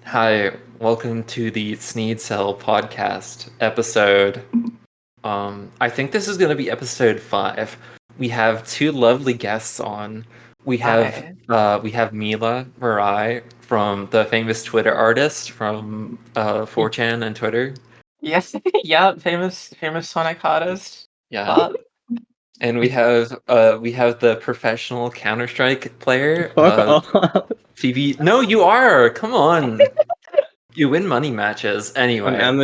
Hi, welcome to the Sneed Cell podcast episode. I think this is going to be episode 5. We have two lovely guests on. We have Mila Marai from the famous Twitter artist from 4chan and Twitter. Yes, yeah, famous Sonic artist. Yeah. And we have the professional Counter-Strike player, Fuck off. Phoebe. No, you are. Come on. You win money matches anyway. I'm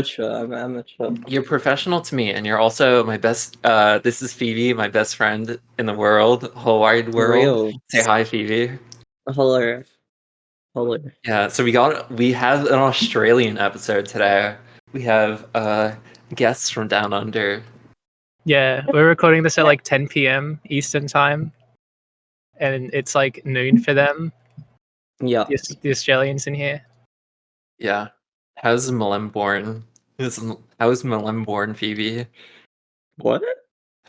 amateur. You're professional to me, and you're also my best. This is Phoebe, my best friend in the world, whole wide world. Real. Say hi, Phoebe. Hello. Yeah, so we have an Australian episode today. We have guests from down under. Yeah, we're recording this at like 10 p.m. Eastern time, and it's like noon for them. Yeah. The Australians in here. Yeah, how's Melbourne? How's Melbourne, Phoebe? What?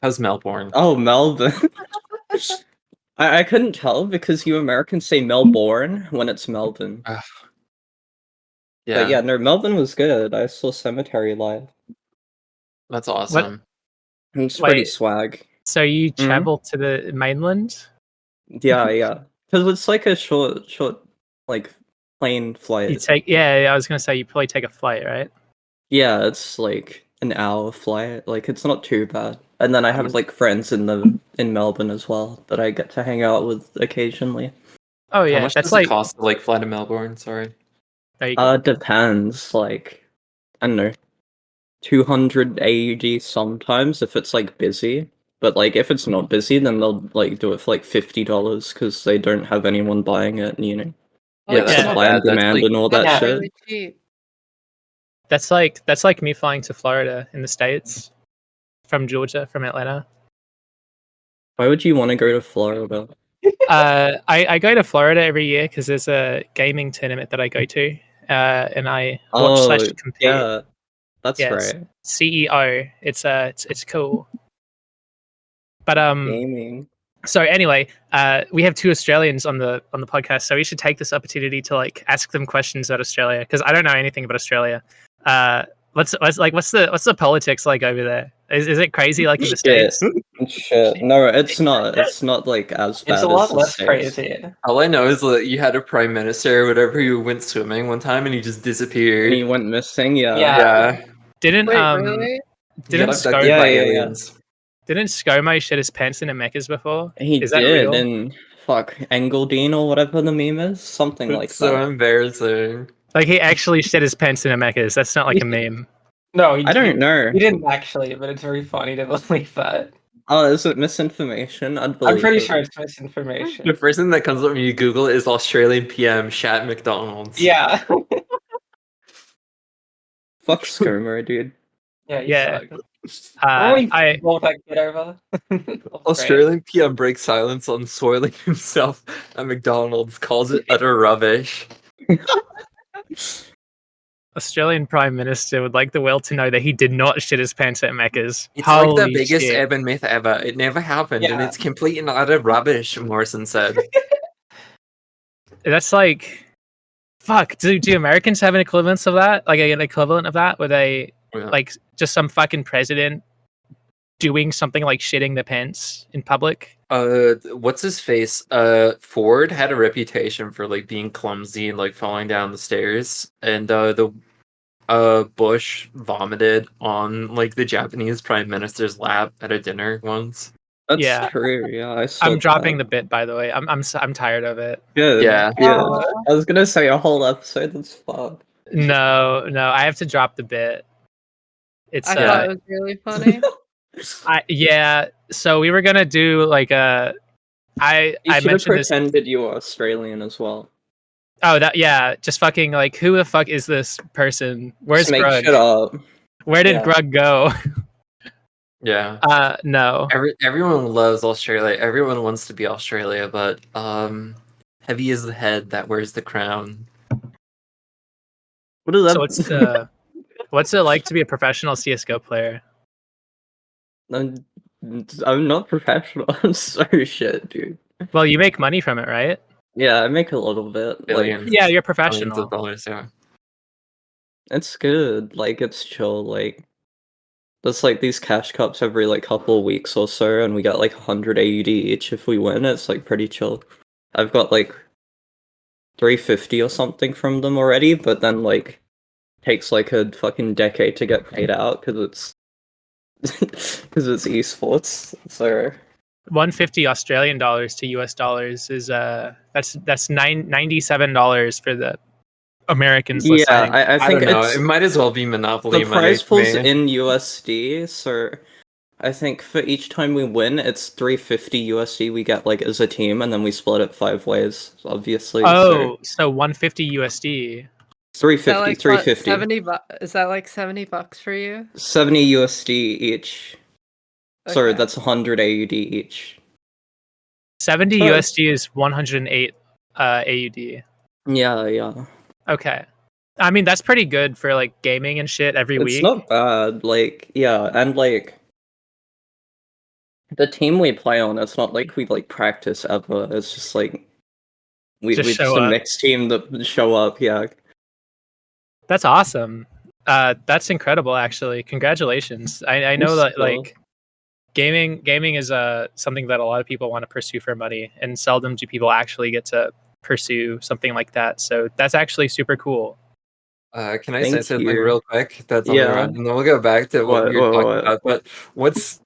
How's Melbourne? Oh, Melbourne. I couldn't tell because you Americans say Melbourne when it's Melbourne. Yeah, But yeah, no, Melbourne was good. I saw Cemetery live. that's awesome. It's pretty Wait. swag. So you travel to the mainland? Yeah. Because it's like a short, like, plane flight. I was gonna say you probably take a flight, right? Yeah, it's like an hour flight. Like, it's not too bad. And then I have like friends in Melbourne as well that I get to hang out with occasionally. Oh How yeah, much that's does like it cost to like fly to Melbourne? Sorry. there you go. Depends. Like, I don't know, 200 AUD sometimes if it's like busy. But like if it's not busy, then they'll like do it for like $50 because they don't have anyone buying it. You know, Yeah, like that's not supply bad. and That's demand like- and all that Yeah. shit. Really cheap. That's like me flying to Florida in the States from Georgia, from Atlanta. Why would you want to go to Florida? I go to Florida every year because there's a gaming tournament that I go to, and I watch / compete. Yeah, that's Yes. right. CEO. It's cool. But Gaming. so anyway, we have two Australians on the podcast, so we should take this opportunity to like ask them questions about Australia because I don't know anything about Australia. What's the politics like over there? Is it crazy like in the Shit. States? Shit. No, it's not. It's not like as bad It's a as lot the less States. crazy. All I know is that you had a prime minister or whatever who went swimming one time and he just disappeared. And he went missing. Yeah. Yeah. Didn't Wait, really? He got didn't abducted ScoMo by Yeah. aliens. didn't ScoMo shit his pants in a Mecca's before? He Is that did, real? and fuck Engeldine or whatever the meme is, something like It's so that. embarrassing. Like he actually shit his pants in a Mecca's. That's not like a meme. No, I don't know. He didn't actually, but it's very funny to believe that. Oh, is it misinformation? I'd believe I'm pretty it. sure it's misinformation. The first thing that comes up when you Google is Australian PM shat McDonald's. Yeah. Fuck ScoMo, dude. Yeah. Yeah. Suck. I Won't that get over? Australian PM breaks silence on soiling himself at McDonald's, calls it utter rubbish. Australian Prime Minister would like the world to know that he did not shit his pants at Mecca's. It's like the Holy biggest shit. urban myth ever. It never happened, and Yeah. it's complete and utter rubbish, Morrison said. That's like, fuck. Do Americans have an equivalent of that? Like an equivalent of that, where they Yeah. like just some fucking president doing something like shitting their pants in public? What's his face? Ford had a reputation for like being clumsy and like falling down the stairs, and Bush vomited on like the Japanese prime minister's lap at a dinner once. That's Yeah. true. Yeah, I saw I'm dropping that. the bit, by the way. I'm tired of it. Good. Yeah. Good. I was gonna say a whole episode. That's fuck. No, I have to drop the bit. It's I thought it was really funny. yeah. So we were gonna do like You I should have mentioned this. pretended you were Australian as well. Oh, just fucking like who the fuck is this person? Where's Just make Grug? shit up. Where did Yeah. Grug go? Yeah. No. Everyone loves Australia. Everyone wants to be Australia, but heavy is the head that wears the crown. What is So that? what's it like to be a professional CS:GO player? I'm not professional. I'm so shit, dude. Well, you make money from it, right? Yeah, I make a little bit. Billions. Yeah, you're Billions of professional. dollars, yeah. It's good. Like it's chill. Like there's like these cash cups every like couple of weeks or so, and we get like 100 AUD each if we win. It's like pretty chill. I've got like 350 or something from them already, but then like takes like a fucking decade to get paid out because it's because it's esports. So 150 Australian dollars to US dollars is that's $97 for the Americans yeah, listening. I I think don't know. it's It might as well be Monopoly the money prize to pool's me. in USD, so I think for each time we win, it's 350 USD we get like as a team, and then we split it 5 ways, obviously. So So 150 USD. Is that 350, like what, 350. 70 Is that like $70 for you? 70 USD each. Sorry, Okay. that's 100 AUD each. 70 Close. USD is 108 AUD. Yeah. Okay. I mean, that's pretty good for like gaming and shit every It's week. not bad. Like, yeah, and like the team we play on, it's not like we like practice ever. It's just like we're Just just show a up. mixed team that show up. Yeah, That's awesome. That's incredible, actually. Congratulations. I know that So- like gaming is something that a lot of people want to pursue for money, and seldom do people actually get to pursue something like that. So that's actually super cool. Can I say Thank something you. real quick that's on the Yeah. run, and then we'll go back to what we were talking about. But what's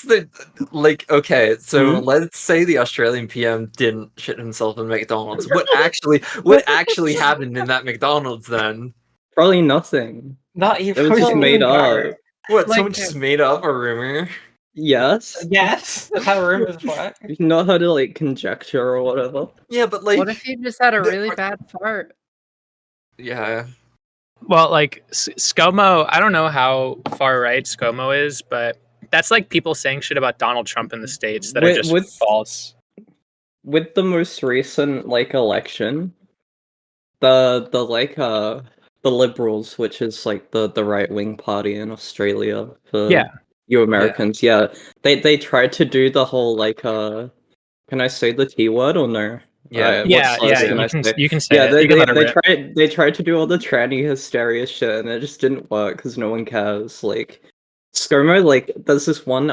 the like? Okay, so Hmm? let's say the Australian PM didn't shit himself in McDonald's. What actually happened in that McDonald's then? Probably nothing. Not It even. was just even made better. up. What? Like, Someone just made up a rumor? Yes. Yes, that's how rumors work. You know how to like conjecture or whatever. Yeah, but like, what if you just had a the- really bad fart? yeah, Well, like ScoMo, I don't know how far right ScoMo is, but that's like people saying shit about Donald Trump in the States that are just With false. with the most recent like election, the like the Liberals, which is like the right wing party in Australia for Yeah. you Americans, yeah, they tried to do the whole like can I say the T word or no? Yeah. What Yeah, slurs yeah, can I you can say? you can say Yeah, it. You can let it rip. they tried to do all the tranny hysteria shit, and it just didn't work because no one cares. Like ScoMo, like there's this one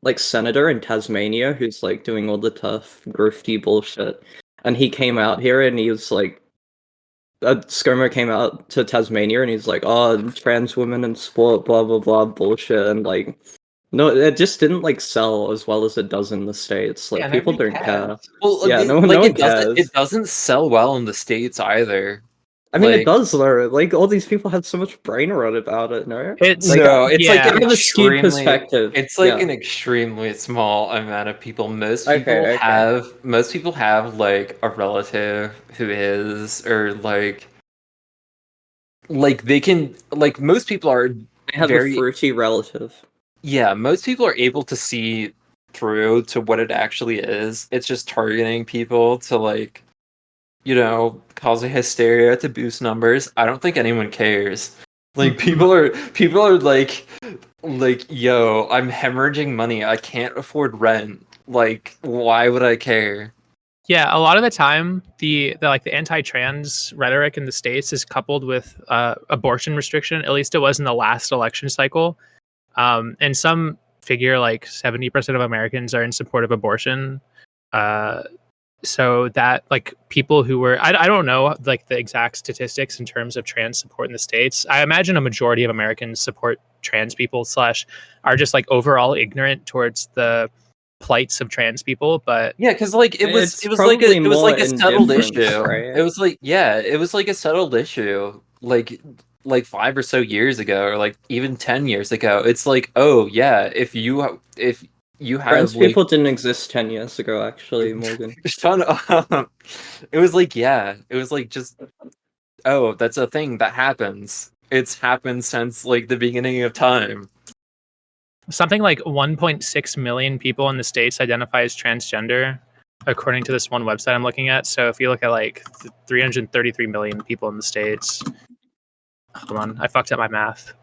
like senator in Tasmania who's like doing all the tough grifty bullshit, and he came out here and he was like, ScoMo came out to Tasmania and he's like, oh, trans women in sport, blah blah blah bullshit, and like. No, it just didn't like sell as well as it does in the States. Like Yeah, people nobody don't care. cares. Well, Yeah, no like one it doesn't. cares. It doesn't sell well in the States either. I mean, it Like, does though. Like all these people had so much brain rot about it. No, It's like no, it's like yeah. an I have a skewed extremely. perspective. It's like Yeah. an extremely small amount of people. Most Okay. people have like a relative who is, or like they can, like most people are I have a very, fruity relative. yeah, most people are able to see through to what it actually is. It's just targeting people to like, cause a hysteria to boost numbers. I don't think anyone cares. Like people are like, yo, I'm hemorrhaging money. I can't afford rent. Like, why would I care? Yeah, a lot of the time, the like the anti-trans rhetoric in the States is coupled with abortion restriction. At least it was in the last election cycle. And some figure like 70% of Americans are in support of abortion. So that like people who were, I don't know like the exact statistics in terms of trans support in the States. I imagine a majority of Americans support trans people slash are just like overall ignorant towards the plights of trans people. But Yeah, because like It's it was like probably it was more like a settled indifference, issue. right? It was like, yeah, it was like a settled issue. Like 5 or so years ago, or like even 10 years ago. It's like, oh yeah, if you have Trans like people didn't exist 10 years ago, actually, Morgan. shut up. It was like, yeah, it was like just, oh, that's a thing that happens. It's happened since like the beginning of time. something like 1.6 million people in the States identify as transgender, according to this one website I'm looking at. So if you look at like 333 million people in the States, hold on, I fucked up my math.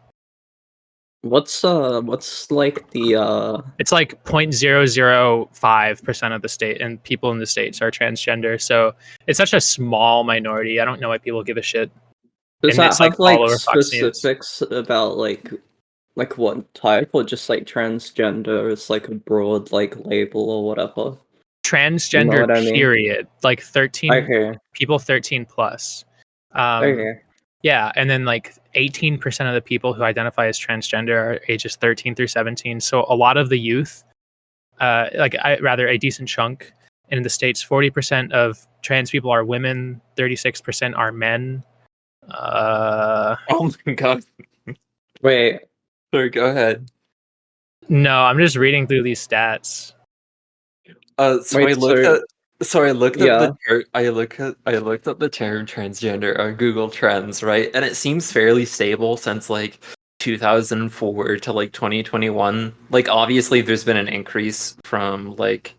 What's like the It's like 0.005% of the state and people in the States are transgender. So it's such a small minority. I don't know why people give a shit. Does and that it's like have like all over Fox News. specifics about like what type, or just like transgender is like a broad like label or whatever? You know Transgender what I mean? period, like 13 Okay. people 13 plus. Okay. Yeah, and then like 18% of the people who identify as transgender are ages 13 through 17. So a lot of the youth, rather a decent chunk. And in the States, 40% of trans people are women, 36% are men. Oh my god. Wait. Sorry, go ahead. No, I'm just reading through these stats. So I Wait. looked So at so I looked up yeah. I looked up the term transgender on Google Trends, right? And it seems fairly stable since like 2004 to like 2021. Like obviously there's been an increase from like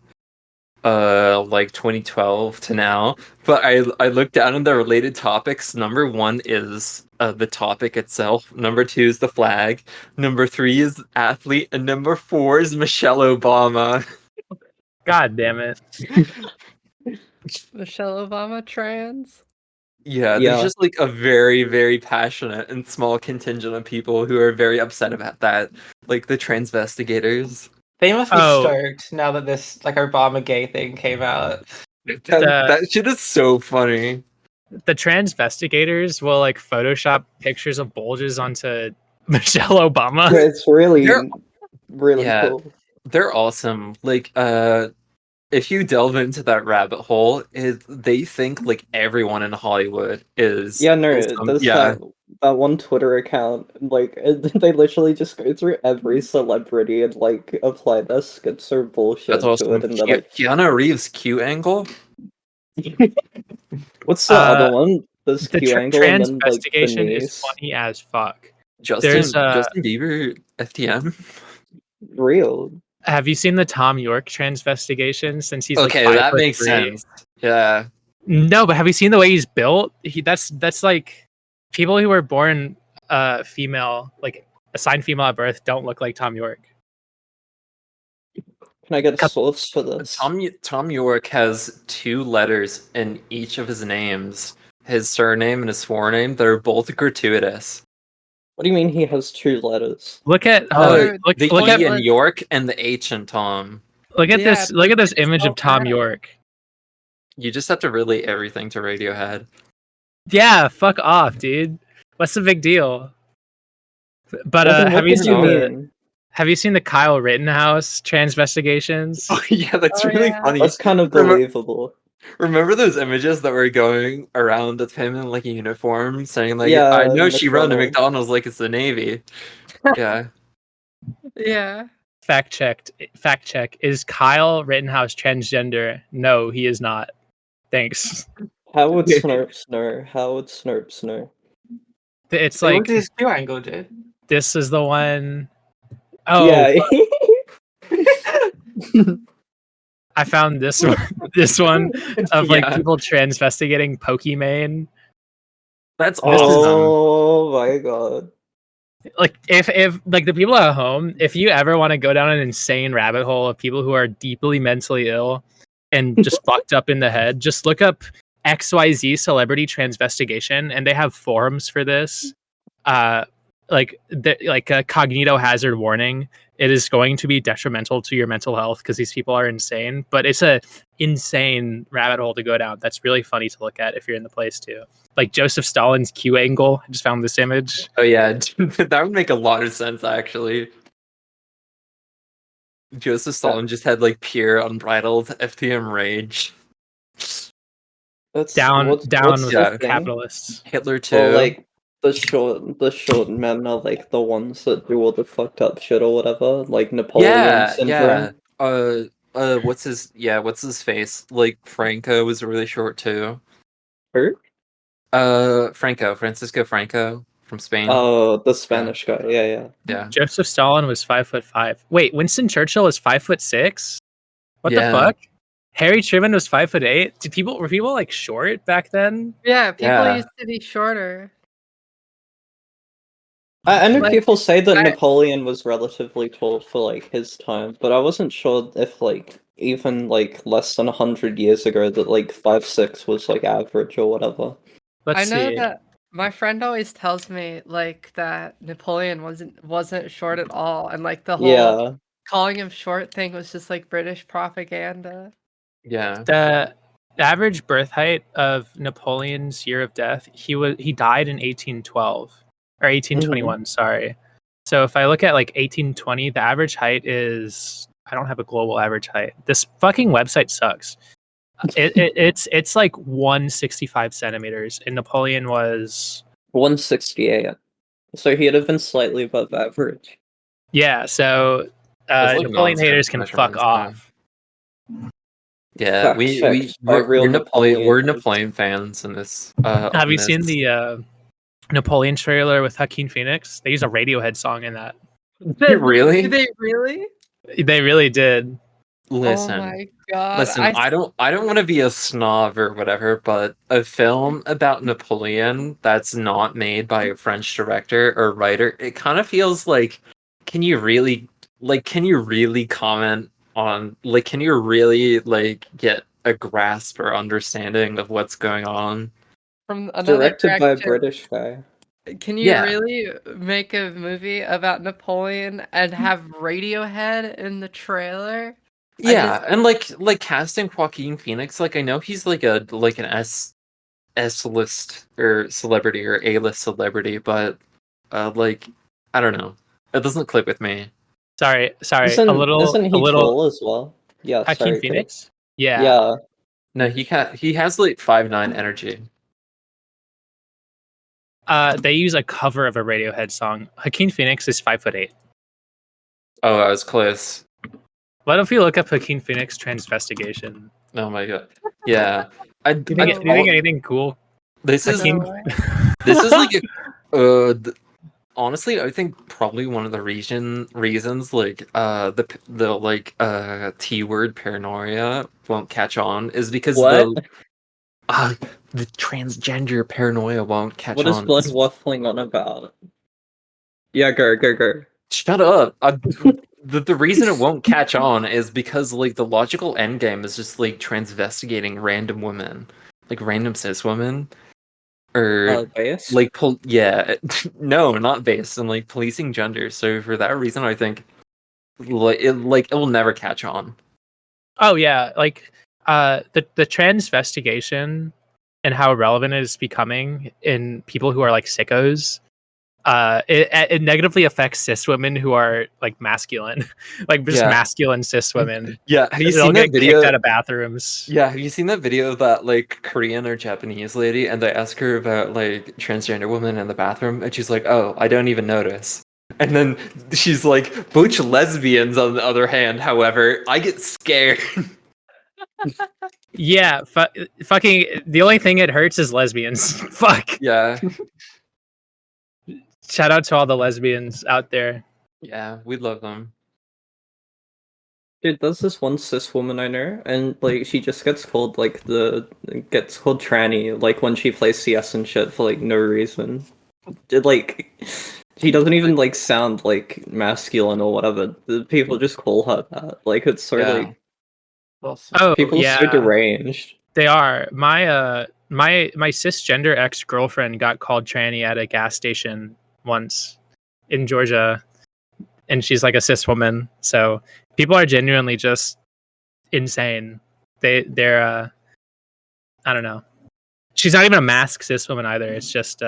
2012 to now, but I looked down in the related topics. Number 1 is the topic itself. Number 2 is the flag. Number 3 is athlete, and number 4 is Michelle Obama. God damn it. Michelle Obama trans. Yeah, there's Yeah. just like a very, very passionate and small contingent of people who are very upset about that. Like the transvestigators. They must be Oh. stoked now that this like Obama gay thing came out. That shit is so funny. The transvestigators will like Photoshop pictures of bulges onto Michelle Obama. It's really They're really yeah, cool. they're awesome. Like if you delve into that rabbit hole, they think like everyone in Hollywood Yeah, no, is there's yeah. that one Twitter account, like they literally just go through every celebrity and like apply their skits or bullshit That's to it, awesome. and they're like, Keanu Reeves' Q angle. what's the other Uh, one? There's the Q angle and then like the transvestigation is knees. funny as fuck. Justin There's Justin Bieber FTM. Real. have you seen the Tom York transvestigation since he's like Okay, that makes 5'3"? sense. Yeah. No, but have you seen the way he's built? That's like people who were born female, like assigned female at birth, don't look like Tom York. Can I get a Cut- source for this? Tom York has 2 letters in each of his names. His surname and his forename, they're both gratuitous. What do you mean he has 2 letters? Look at Or look The look E at in pointless- York and the H in Tom. look at Yeah, this look at this it's image of so Tom bad. York. You just have to relate everything to Radiohead. Yeah, fuck off, dude. What's the big deal? But Well, then have what you did seen you the mean? have you seen the Kyle Rittenhouse transvestigations? Oh yeah, that's Oh, really yeah. funny. That's kind of believable. Remember those images that were going around of him in like a uniform saying like Yeah, I know she run to McDonald's. McDonald's like it's the Navy. Yeah. Yeah. Fact check. Is Kyle Rittenhouse transgender? No, he is not. Thanks. How would Snurps know? How would Snurps know? It's They like looked at his Q angle, dude. this is the one oh Yeah. I found this one this one of like Yeah. people transvestigating Pokimane. That's awesome. Oh my god. Like if like the people at home, if you ever want to go down an insane rabbit hole of people who are deeply mentally ill and just fucked up in the head, just look up XYZ celebrity transvestigation, and they have forums for this. Like a cognito hazard warning. It is going to be detrimental to your mental health because these people are insane. But it's a insane rabbit hole to go down. That's really funny to look at if you're in the place too. Like Joseph Stalin's Q angle. I just found this image. Oh yeah, that would make a lot of sense actually. Joseph Stalin just had like pure unbridled FTM rage. That's Down what's with yeah, the thing? capitalists. Hitler too. Well, like the short men are like the ones that do all the fucked up shit or whatever, like Napoleon syndrome. What's his face? Like Franco was really short too. Who? Francisco Franco from Spain. Oh, the Spanish guy. Yeah. Yeah. Joseph Stalin was 5'5". Wait, Winston Churchill was 5'6". What Yeah. the fuck? Harry Truman was 5'8". Were people like short back then? Yeah, people Yeah. used to be shorter. I know Like, people say that I- Napoleon was relatively tall for like his time, but I wasn't sure if like even like less than 100 years ago that like 5'6" was like average or whatever. Let's I know see. that My friend always tells me like that Napoleon wasn't short at all, and like the whole Yeah. calling him short thing was just like British propaganda. Yeah. The average birth height of Napoleon's year of death, he died in 1812 or 1821, sorry. So if I look at like 1820, the average height is, I don't have a global average height. This fucking website sucks. It's like 165 centimeters, and Napoleon was 168. So he'd have been slightly above average. yeah. So Those, like, Napoleon haters nonsense can fuck measurements, man. off. Yeah, Fact checked by real we're Napoleon. Napoleon fans in this. Have you in seen this. the Napoleon trailer with Joaquin Phoenix? They use a Radiohead song in that. Really? Did they really? They really did. Oh Listen, my god! listen. I don't want to be a snob or whatever, but a film about Napoleon that's not made by a French director or writer, it kind of feels like, can you really comment on, like, can you really, like, get a grasp or understanding of what's going on? From another Directed by a direction, British guy. can you Yeah. really make a movie about Napoleon and have Radiohead in the trailer? I Yeah, just and like casting Joaquin Phoenix, like, I know he's like an S list or celebrity or A list celebrity, but like, I don't know, it doesn't click with me. Sorry. A Isn't a he little. tall as well? Yeah, Joaquin sorry, Kurt. Phoenix. Yeah. Yeah. No, he has like 5'9" energy. They use a cover of a Radiohead song. Joaquin Phoenix is 5'8". Oh, I was close. What if you look up Joaquin Phoenix transvestigation? Oh my god. Yeah, Do you think, do you think anything cool? this is Joaquin? no way. this is like honestly, I think probably one of the reasons, like, the like T word paranoia won't catch on is because What? the transgender paranoia won't catch What is on. Blood waffling on about? Yeah, go. Shut up. The reason it won't catch on is because, like, the logical end game is just like transvestigating random women, like random cis women, or Bias? like yeah, no, not based on like policing gender. So for that reason, I think it will never catch on. Oh yeah, like the transvestigation and how relevant it is becoming in people who are like sickos. It negatively affects cis women who are like masculine, like just Yeah. masculine cis women. Yeah, have you They'll seen that get video? kicked out of bathrooms. Yeah, have you seen that video of that, like, Korean or Japanese lady, and they ask her about, like, transgender women in the bathroom, and she's like, "Oh, I don't even notice." And then she's like, "Butch lesbians, on the other hand, however, I get scared." Yeah, fucking. The only thing it hurts is lesbians. Fuck. Yeah, Shout out to all the lesbians out there. yeah, we love them. Dude, there's this one cis woman I know, and like she just gets called gets called tranny, like when she plays CS and shit for like no reason. Did like she doesn't even like sound like masculine or whatever. The people just call her that. Like it's so Yeah. like Oh people are so yeah, deranged. they are. My cisgender ex girlfriend got called tranny at a gas station once in Georgia, and she's like a cis woman. So people are genuinely just insane. They're I don't know. She's not even a mask cis woman either. It's just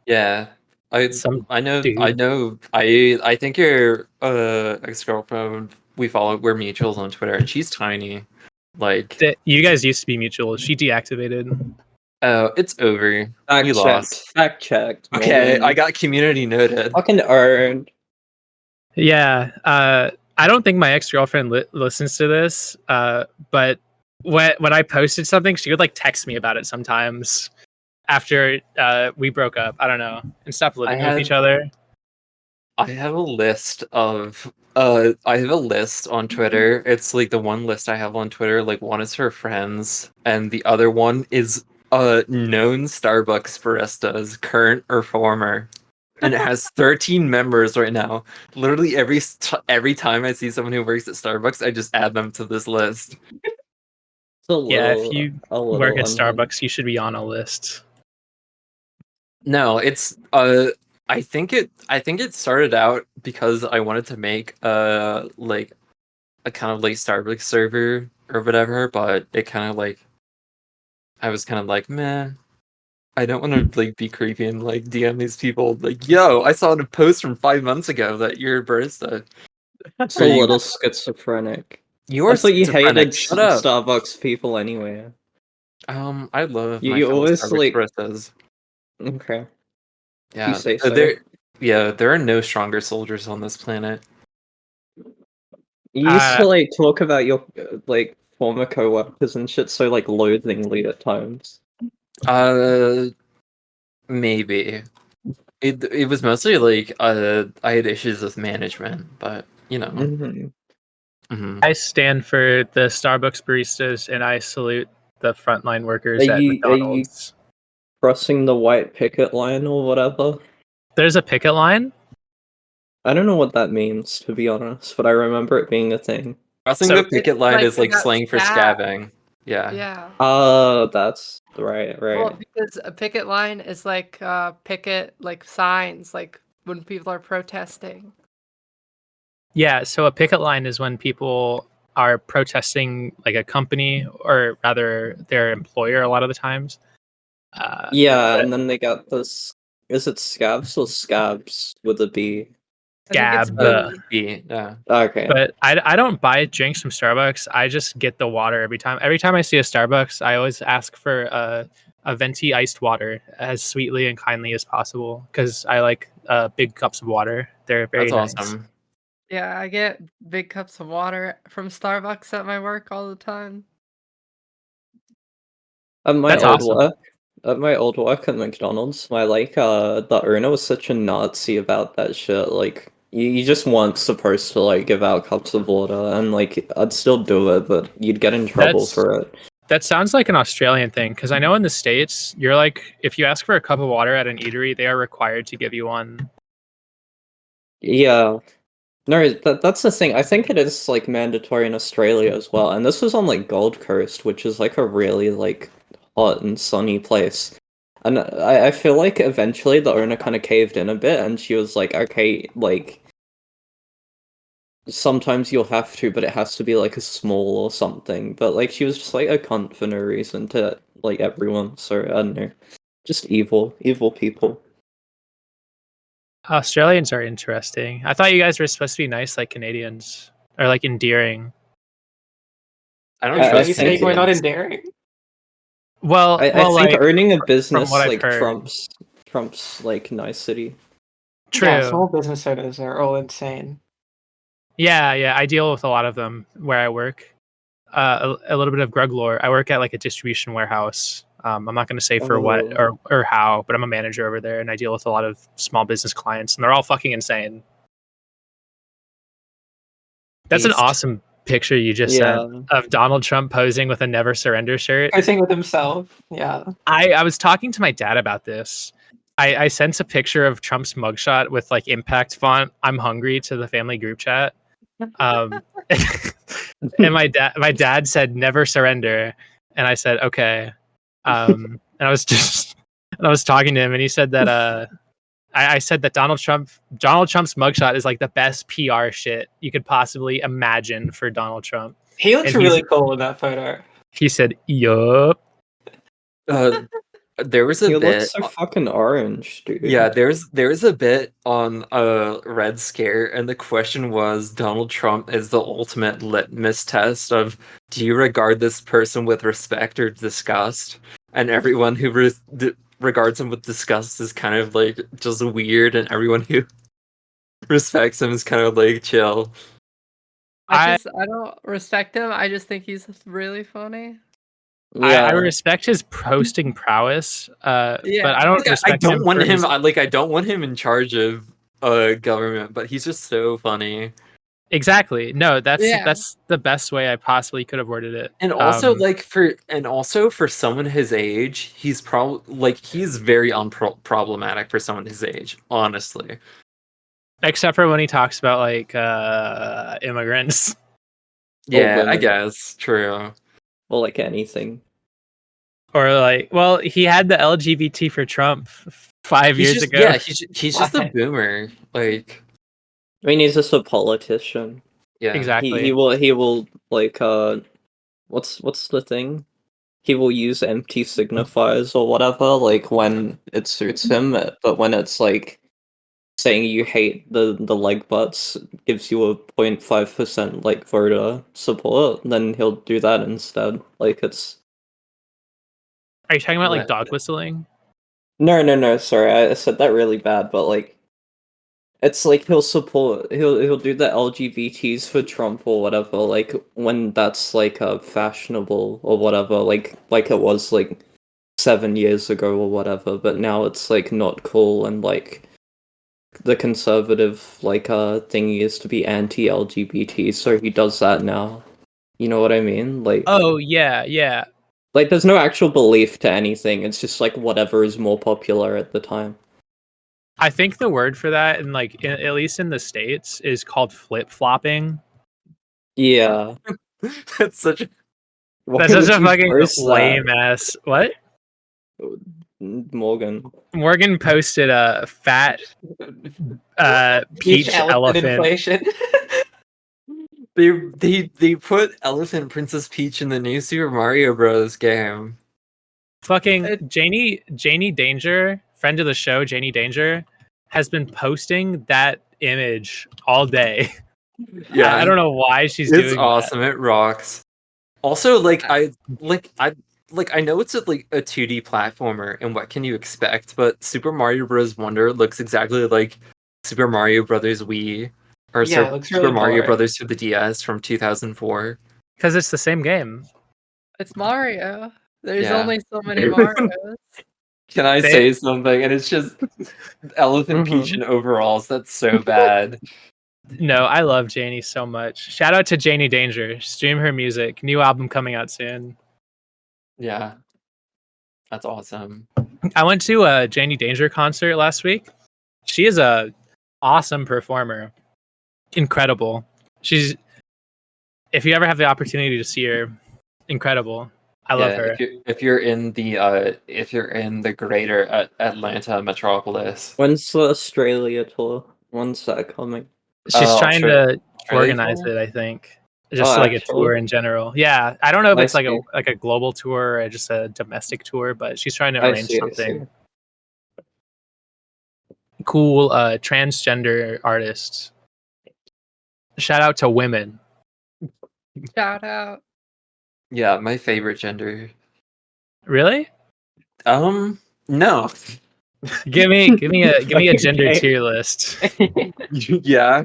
Yeah. some I know dude. I think your ex-girlfriend, we're mutuals on Twitter, and she's tiny. Like, You guys used to be mutual. She deactivated. oh, it's over. We lost. Fact checked. Okay, Morgan. I got community noted. Fucking earned. Yeah. I don't think my ex girlfriend listens to this. But when I posted something, she would like text me about it sometimes after we broke up. I don't know, and stopped living with each other. I have a list of I have a list on Twitter. It's like the one list I have on Twitter, like, one is for friends, and the other one is known Starbucks baristas, current or former. And it has 13 members right now. Literally every time I see someone who works at Starbucks, I just add them to this list. It's a Yeah, if little, you a little work at unhinged. Starbucks, you should be on a list. No, it's I think it started out because I wanted to make like a kind of like Starbucks server or whatever, but it kind of like I was kind of like, meh, I don't want to like be creepy and like DM these people like, yo, I saw a post from 5 months ago that you're a barista. It's a you- little schizophrenic. You're I thought you schizophrenic. hated Shut up. Starbucks people anyway. I love my You fellow always Starbucks like. baristas. Okay, if you Yeah, say so. there are no stronger soldiers on this planet. You used to like talk about your like former coworkers and shit so like loathingly at times. Maybe. It was mostly like I had issues with management, but you know. Mm-hmm. Mhm. I stand for the Starbucks baristas, and I salute the frontline workers Are at you McDonald's. crossing the white picket line or whatever? There's a picket line. I don't know what that means, to be honest, but I remember it being a thing. Crossing So- the picket line like is like that slang for scab. scabbing. Yeah. Yeah. That's right. Well, because a picket line is like picket like signs, like when people are protesting. Yeah, so a picket line is when people are protesting like a company, or rather their employer a lot of the times. Yeah, but and then they got this. Is it scabs or scabs with a B? I think it's Scab. B. Yeah. Okay. But I don't buy drinks from Starbucks. I just get the water every time. Every time I see a Starbucks, I always ask for a venti iced water as sweetly and kindly as possible because I like big cups of water. They're very That's nice. awesome. Yeah, I get big cups of water from Starbucks at my work all the time. At my That's old awesome. work, at McDonald's, the owner was such a Nazi about that shit. Like, you just weren't supposed to like give out cups of water, and like I'd still do it, but you'd get in trouble That's for it. That sounds like an Australian thing because I know in the States, you're like, if you ask for a cup of water at an eatery, they are required to give you one. Yeah. No, that's the thing. I think it is like mandatory in Australia as well. And this was on like Gold Coast, which is like a really like hot and sunny place. And I feel like eventually the owner kind of caved in a bit and she was like, okay, like sometimes you'll have to, but it has to be like a small or something. But like she was just like a cunt for no reason to like everyone. So I don't know. Just evil people. Australians are interesting. I thought you guys were supposed to be nice like Canadians or like endearing. I don't I Are trust you think saying we're not Canadians. endearing? Well, I think like owning a from business what I've like heard, Trump's like nicety. true. Yeah, small business owners are all insane. Yeah. I deal with a lot of them where I work. A little bit of Grug lore. I work at like a distribution warehouse. I'm not going to say for what Oh. or how, but I'm a manager over there, and I deal with a lot of small business clients, and they're all fucking insane. That's an Beast. awesome picture you just sent of Donald Trump posing with a Never Surrender shirt. Posing with himself. Yeah. I was talking to my dad about this. I sent a picture of Trump's mugshot with like impact font "I'm hungry" to the family group chat. Um, and my dad said "Never surrender," and I said okay. And I was talking to him, and he said that I said that Donald Trump's mugshot is like the best PR shit you could possibly imagine for Donald Trump. He looks And really cool in that photo. He said, "Yup." There was a He bit. looks so fucking orange, dude. Yeah, there's a bit on Red Scare, and the question was Donald Trump is the ultimate litmus test of do you regard this person with respect or disgust? And everyone who regards him with disgust is kind of like just weird, and everyone who respects him is kind of like chill. I don't respect him. I just think he's really funny. Yeah. I respect his posting prowess, but I don't Like, I respect don't him want for him. his- I don't want him in charge of government, but he's just so funny. Exactly. No, that's Yeah. the best way I possibly could have worded it. And also, for someone his age, he's probably like he's very unproblematic for someone his age. Honestly, except for when he talks about like immigrants. yeah, I women. guess true. Or like anything. Or like, well, he had the LGBT for Trump 5 years just, ago. yeah, he's just a Why? boomer. Like, I mean, he's just a politician. yeah, Exactly. He will like what's the thing? He will use empty signifiers or whatever, like when it suits him, but when it's like saying you hate the leg butts gives you a 0.5% like voter support, then he'll do that instead. Like it's Are you talking about like What? dog whistling? no, sorry, I said that really bad, but like it's like he'll do the LGBTs for Trump or whatever, like when that's like fashionable or whatever, like it was like 7 years ago or whatever, but now it's like not cool and like the conservative like thingy is to be anti-LGBT, so he does that now. You know what I mean? Oh yeah, yeah. Like there's no actual belief to anything. It's just like whatever is more popular at the time. I think the word for that, and like at least in the States, is called flip flopping. Yeah. That's such a Why That's such would a you fucking post lame ass. What? that? Morgan. Morgan posted a fat peach elephant. inflation. they put Elephant Princess Peach in the new Super Mario Bros. Game. Fucking It- Janie Danger, friend of the show, Janie Danger, has been posting that image all day. Yeah, I don't know why she's it's doing awesome. It rocks. Also, I know it's like a 2D platformer, and what can you expect? But Super Mario Bros. Wonder looks exactly like Super Mario Brothers Wii, or Yeah, it looks Super really Mario blurry. Brothers for the DS from 2004. that because it's the same game. It's Mario. There's Yeah. only so many Marios. Can I They- say something? And it's just Elephant Peach in overalls. That's so bad. No, I love Janie so much. Shout out to Janie Danger. Stream her music. New album coming out soon. Yeah, that's awesome. I went to a Janie Danger concert last week. She is a awesome performer. Incredible. She's if you ever have the opportunity to see her, incredible. I love her. If you're in the greater Atlanta metropolis, When's the Australia tour? When's that coming? She's trying to Australia organize tour? it, I think. Just Oh, like a actually? tour in general. Yeah. I don't know if I it's like see. a global tour or just a domestic tour, but she's trying to I arrange see, I something. see. Cool transgender artists. Shout out to women. Shout out. Yeah, my favorite gender. Really? No. Give me a gender Okay. tier list. Yeah.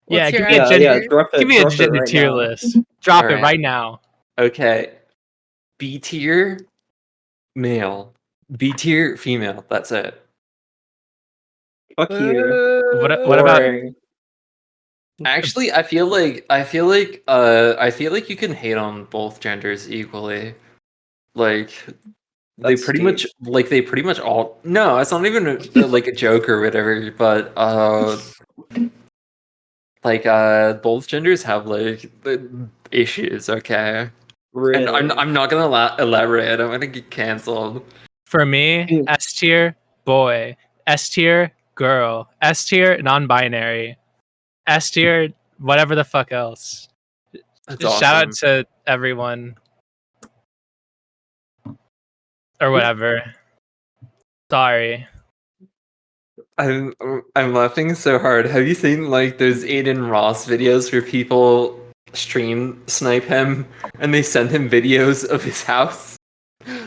Yeah, What's give your me a Yeah, gender yeah, drop it, give me a drop it gender right tier now. list. Drop it Alright. right now. Okay. B tier, male. B tier, female. That's it. Fuck you. What about Boring. Actually, I feel like you can hate on both genders equally. Like That's deep. they pretty much all. No, it's not even like a joke or whatever. But both genders have like the issues. Okay, and Really? I'm not gonna elaborate. I'm gonna get canceled. for me, S tier boy, S tier girl, S tier non-binary, S tier whatever the fuck else. That's Just shout out awesome. to everyone or whatever. Sorry. I'm I'm laughing so hard. Have you seen like those Aiden Ross videos where people stream snipe him and they send him videos of his house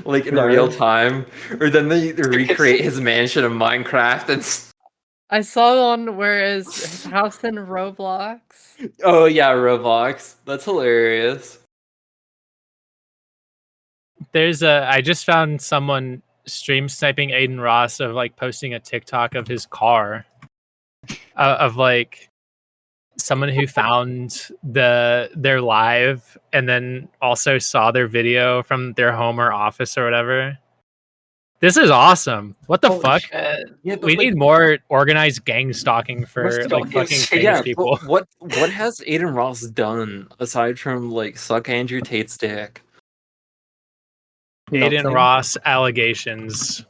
like in No. real time, or then they recreate his mansion in Minecraft and I saw one where his house in Roblox. oh yeah, Roblox. That's hilarious. I just found someone stream sniping Aiden Ross of like posting a TikTok of his car. Of like someone who found their live and then also saw their video from their home or office or whatever. This is awesome. What the Holy fuck? shit. Yeah, but We need more organized gang stalking for like stalking fucking is- famous yeah, people. but what has Aiden Ross done aside from like suck Andrew Tate's dick? Aiden Nothing. Ross allegations.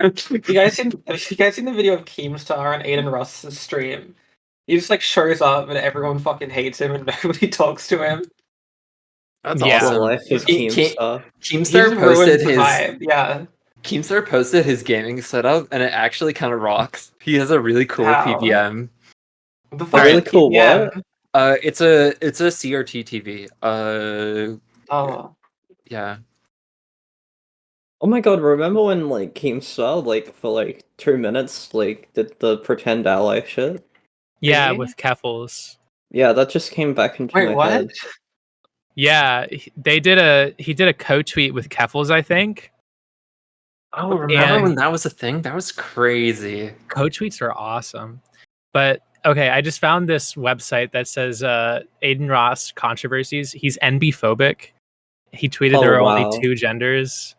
Have you guys seen the video of Keemstar on Aiden Ross's stream? He just like shows up and everyone fucking hates him and nobody talks to him. That's Yeah. The awesome. life of Ke- Ke- Keemstar. He Keemstar just ruins posted the his vibe. Yeah. Keemstar posted his gaming setup, and it actually kind of rocks. He has a really cool How? PVM. What the A fuck really is cool PPM? what? It's a CRT TV. Oh. Yeah. Oh my god, remember when like Keemstar, like for like 2 minutes, like did the pretend ally shit? Yeah, Really? with Keffels. Yeah, that just came back into Wait, my what? head. Yeah, he did a co-tweet with Keffels, I think. Oh, remember And- when that was a thing? That was crazy. Co-tweets are awesome. But okay, I just found this website that says Aiden Ross controversies. He's NB phobic. He tweeted Oh, there are wow. only 2 genders.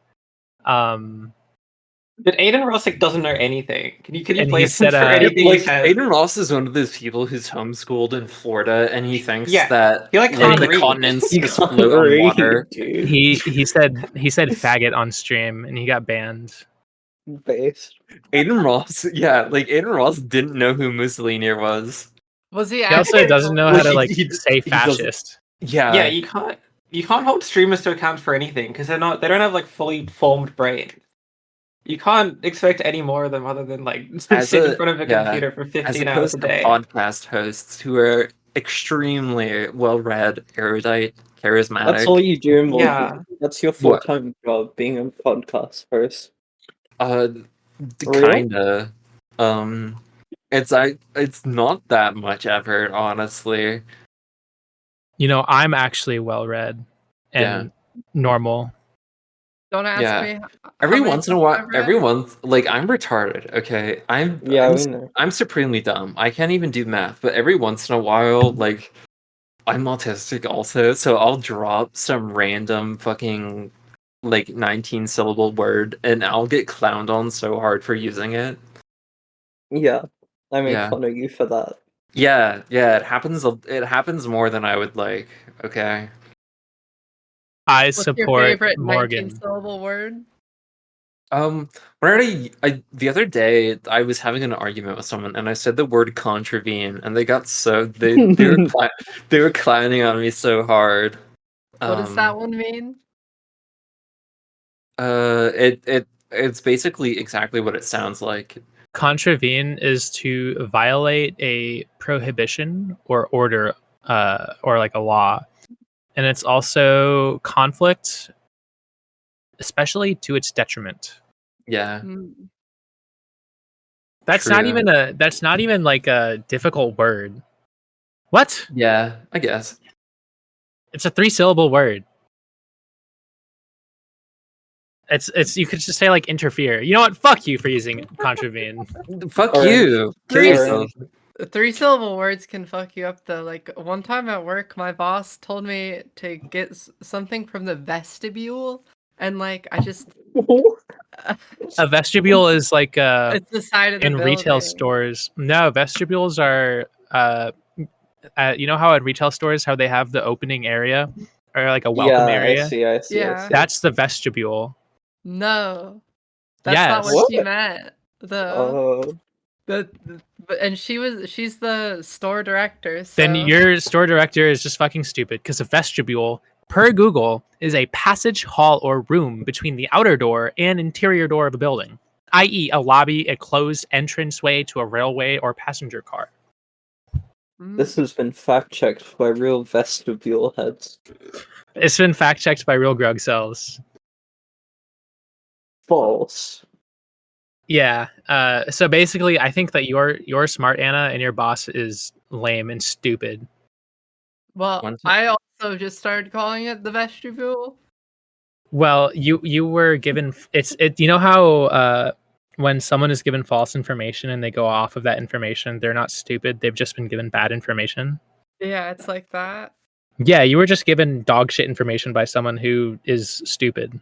But Aiden Ross like doesn't know anything. Can you And blame he him said, for anything Like he says? Aiden Ross is one of those people who's homeschooled in Florida, and he thinks Yeah, that he, like, can't the read. continents You just can't float on read, water. dude. he said faggot on stream and he got banned. Based. Aiden Ross, yeah, like Aiden Ross didn't know who Mussolini was. Was he He also actually doesn't know Well, how to he- like he- say he doesn't- fascist. Yeah, Yeah, you can't hold streamers to account for anything because they don't have like fully formed brains. You can't expect any more of them other than like sit in front of a computer for as 15 hours opposed a to day. podcast hosts who are extremely well-read, erudite, charismatic. That's all you do, Morgan. Yeah. That's your What? full-time job, being a podcast host. Really? Really? Kinda. It's not that much effort, honestly. You know, I'm actually well read and normal. Don't ask Yeah. me. Every how many once in a books while, I've read. every once, like I'm retarded. Okay, Yeah, we know. I'm supremely dumb. I can't even do math, but every once in a while, like I'm autistic also, so I'll drop some random fucking like 19 syllable word, and I'll get clowned on so hard for using it. Yeah. I make Yeah. fun of you for that. Yeah, it happens. It happens more than I would like. Okay. I What's your support favorite Morgan. 19-syllable word? The other day I was having an argument with someone, and I said the word contravene, and they got so they they were clowning on me so hard. What does that one mean? It's basically exactly what it sounds like. Contravene is to violate a prohibition or order, or like a law, and it's also conflict, especially to its detriment. Yeah. Hmm. That's not even like a difficult word. What? Yeah, I guess. It's a 3-syllable word. It's you could just say like interfere. You know what? Fuck you for using contravene. Fuck Orange. you. Kill Three- yourself. 3-syllable words can fuck you up though. Like one time at work, my boss told me to get something from the vestibule, and like I just A vestibule is like it's the side of the in retail building. stores. No, vestibules are you know how at retail stores how they have the opening area or like a welcome Yeah, area. I see. Yeah. That's the vestibule. No, that's Yes. not what she What? meant. Though Oh. and she's the store director. So Then your store director is just fucking stupid because a vestibule, per Google, is a passage, hall, or room between the outer door and interior door of a building, i.e., a lobby, a closed entranceway to a railway or passenger car. This has been fact-checked by real vestibule heads. It's been fact checked by real grug cells. False. Yeah. So basically, I think that you're smart, Anna, and your boss is lame and stupid. well, One I also just started calling it the vestibule. Well, you were given you know how when someone is given false information and they go off of that information, they're not stupid. They've just been given bad information. Yeah, it's like that. Yeah, you were just given dog shit information by someone who is stupid.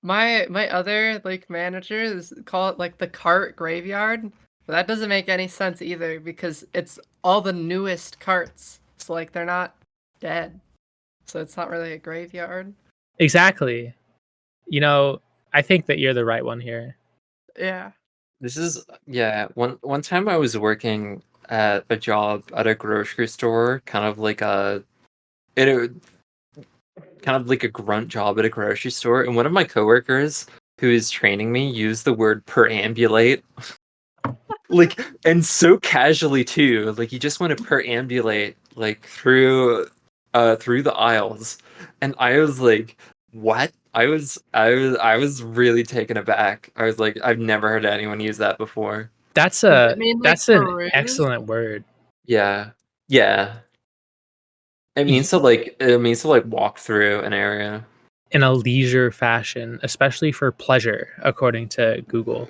My other like managers call it like the cart graveyard, but that doesn't make any sense either because it's all the newest carts. So like they're not dead. So it's not really a graveyard. Exactly. You know, I think that you're the right one here. Yeah. This is one time I was working at a job at a grocery store, kind of like it kind of like a grunt job at a grocery store, and one of my coworkers who is training me used the word perambulate. Like, and so casually too. Like, you just want to perambulate like through the aisles. And I was like, what? I was really taken aback. I was like, I've never heard anyone use that before. That's Does it mean, like, that's an peruse? excellent word. Yeah. Yeah. It means to like walk through an area. In a leisure fashion, especially for pleasure, according to Google.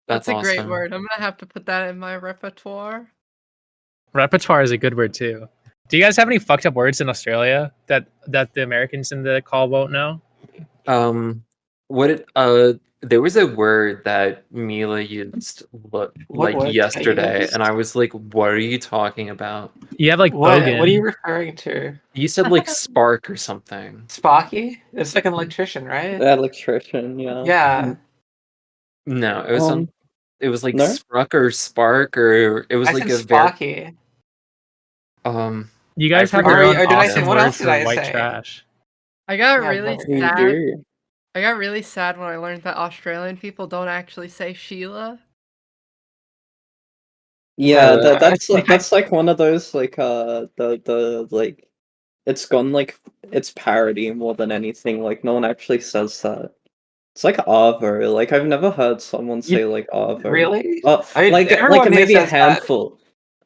That's a great awesome. word. I'm gonna have to put that in my repertoire. Repertoire is a good word too. Do you guys have any fucked up words in Australia that the Americans in the call won't know? There was a word that Mila used What like word did I yesterday, use? and I was like, "What are you talking about?" You have like What are you bogan. referring to? You said like spark or something. Sparky? It's like an electrician, right? Electrician, yeah. Yeah. No, it was it was like No? spruck or spark, or it was I like said a very Sparky. You I guys have forget your Or, own or did I say awesome what word else did for I white say? trash. I got Yeah, really but- You sad. do. I got really sad when I learned that Australian people don't actually say Sheila. Yeah, Uh, that's like one of those like the like it's gone like it's parody more than anything. Like no one actually says that. It's like Arvo. Like I've never heard someone say like Arvo. Really? I mean, like everyone here maybe a says that. handful.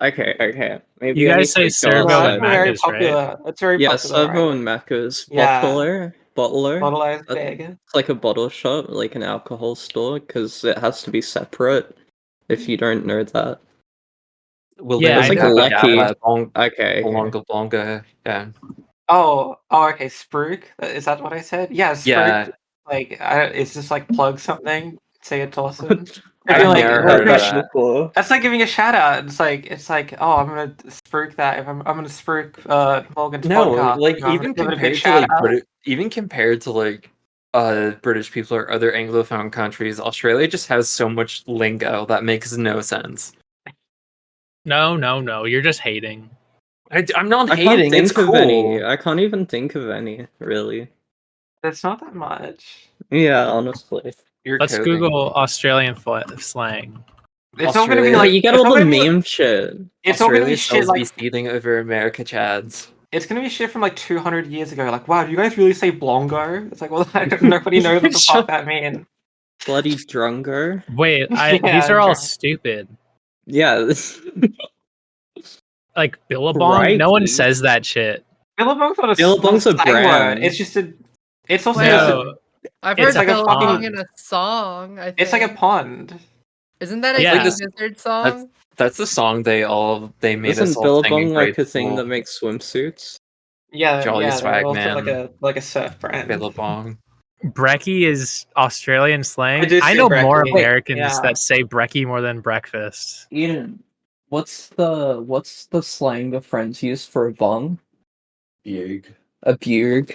Okay. Maybe You I guys need to say go servo No, and that's outside. very Macca's, right? popular. It's very Yeah, popular, Servo right? and Macca's. Yeah. Bottler. Bottleized That's big. It's like a bottle shop, like an alcohol store, because it has to be separate. If you don't know that, well, Yeah, there's I like know about Lecky. that. Okay. Blonga Blonga. Yeah. Oh, okay. Spruik. Is that what I said? Yeah, Spruik. Yeah. Like, it's just like plug something. Say it to listen. I've If you're never like, heard of that. before. that's like giving a shout out. It's like, oh, I'm gonna spruik that. If I'm gonna spruik Morgan's No, podcast. like I'm even gonna give it a big compared to shout like out. even compared to like British people or other Anglophone countries, Australia just has so much lingo that makes no sense. No. You're just hating. I'm not I can't hating. It's think of any. cool. I can't even think of any, really. It's not that much. Yeah, honestly. You're Let's coping. Google Australian slang. It's all gonna be Australia- like you get it's all all the gonna be- meme shit. It's all gonna be Australia shit sells like be stealing over America chads. it's gonna be shit from like 200 years ago. Like, wow, do you guys really say blongo? It's like, well, nobody knows what the fuck that means. Bloody drungo. Wait, Yeah, these are all drunk. stupid. Yeah. This... Like Billabong, no one Crikey. says that shit. Billabong's not a Billabong's a slang word. brand. It's just a. It's also Wait, just No, a. I've It's heard like a Billabong pond. in a song. I think It's like a pond. Isn't that a Yeah. King Like this- Gizzard song? That's the song they made us Isn't all sing in Billabong like grade a thing school. that makes swimsuits? Yeah, Jolly yeah. They're swag also man. like a surf brand. Billabong. Brekkie is Australian slang. I do I say know more brekkie. Americans Yeah. that say brekkie more than breakfast. Eden, what's the slang the friends use for a bong? Bug. A bug.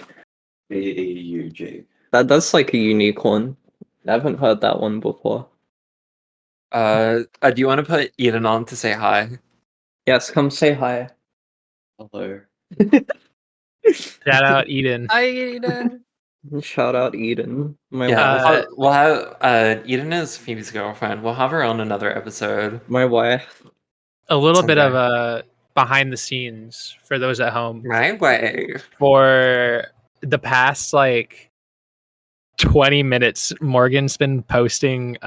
B-E-U-G. That's like a unique one. I haven't heard that one before. Do you want to put Eden on to say hi? Yes, come say hi. Hello. Shout out Eden. Hi, Eden. Shout out Eden. My Yeah, wife. we'll have Eden is Phoebe's girlfriend. We'll have her on another episode. My wife. A little bit of Someday. behind the scenes for those at home. My way. For the past like 20 minutes, Morgan's been posting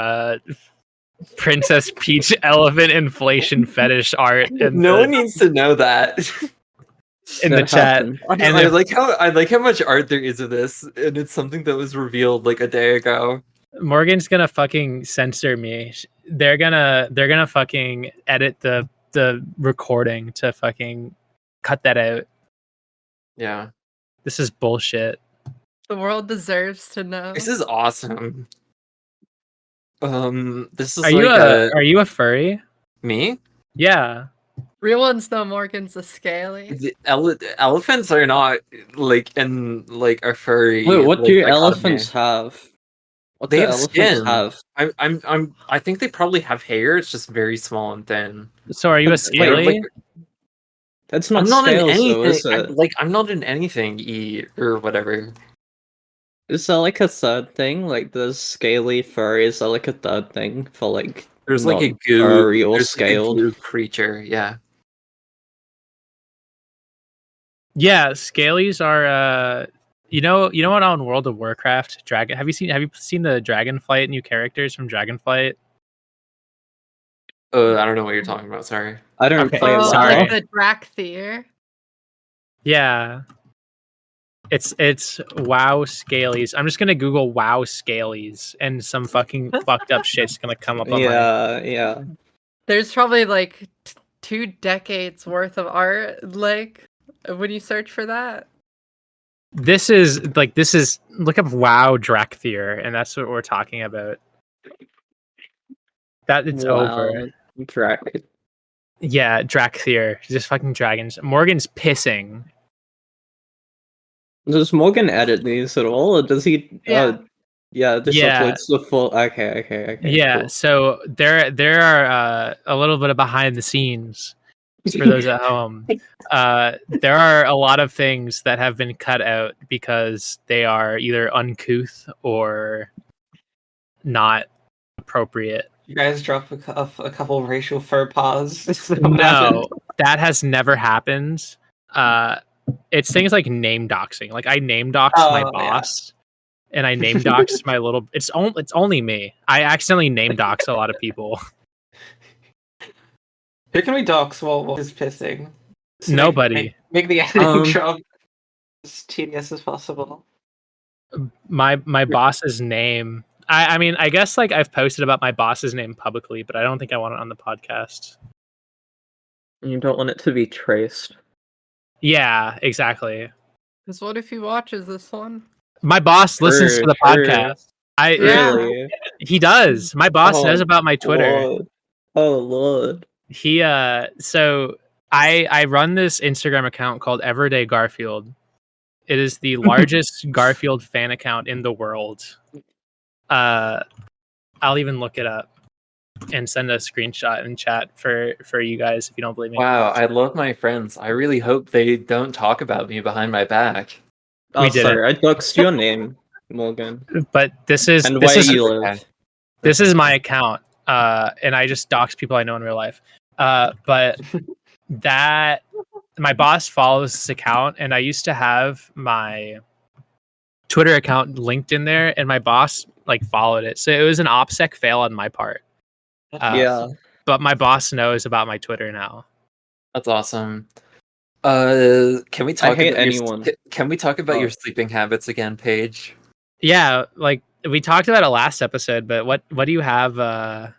Princess Peach elephant inflation fetish art in No the, one needs to know that. in the That chat. happened. I And if I like how much art there is of this, and it's something that was revealed like a day ago. Morgan's gonna fucking censor me. They're gonna fucking edit the recording to fucking cut that out. Yeah, This is bullshit. The world deserves to know. this is awesome. This is Are like you a furry? me. Yeah. Real ones know Morgan's a scaly. The elephants are not like in like a furry. Wait, what like, do dichotomy. elephants have? What They do have elephants skin. have? I think they probably have hair. It's just very small and thin. So are you a Wait, scaly? Like, That's I'm not not in scales though, anything. is it? I'm not in anything. Or whatever. Is there like a third thing? Like there's scaly furry, is there like a third thing for like There's like not a goo. furry or There's like a scaled? goo creature. Yeah. Yeah, scalies are you know what on World of Warcraft, Dragon have you seen the Dragonflight new characters from Dragonflight? I don't know what you're talking about. Sorry. I don't Okay, play Oh, sorry. like WoW. the Drakthir. Yeah. It's WoW scalies. I'm just gonna Google WoW scalies and some fucking fucked up shit's gonna come up on my Yeah. There's probably like 2 decades worth of art, like when you search for that. This is look up WoW Drakthir and that's what we're talking about. That it's over. Wow. Drac. Yeah, Drakthir. Just fucking dragons. Morgan's pissing. Does Morgan edit these at all, or does he? Yeah. Yeah. This Yeah. uploads the full. Okay. Yeah, Cool. so there are a little bit of behind the scenes for those at home. There are a lot of things that have been cut out because they are either uncouth or not appropriate. You guys drop a couple of racial faux pas. Is that what No, happened? that has never happened. It's things like name doxing. Like I name doxed my Oh, yeah. boss, and I name doxed my little. It's only me. I accidentally name dox a lot of people. Who can we dox while he's pissing? So Nobody. Make the editing job as tedious as possible. My boss's name. I mean, I guess like I've posted about my boss's name publicly, but I don't think I want it on the podcast. You don't want it to be traced. Yeah, exactly. Because what if he watches this one? My boss listens to the podcast. Yeah. Really? He does. My boss knows about my Twitter. Lord. Oh Lord. He so I run this Instagram account called Everyday Garfield. It is the largest Garfield fan account in the world. I'll even look it up and send a screenshot in chat for you guys if you don't believe me. Wow, I love my friends. I really hope they don't talk about me behind my back. Oh, We did sorry. I doxed your name, Morgan. But this is And this where is you live. this is my account, and I just dox people I know in real life. But that my boss follows this account, and I used to have my Twitter account linked in there, and my boss like followed it, so it was an OPSEC fail on my part. Yeah. But my boss knows about my Twitter now. That's awesome. Can we talk hate about anyone. Can we talk about Oh. your sleeping habits again, Paige? Yeah, like we talked about it last episode, but what do you have? What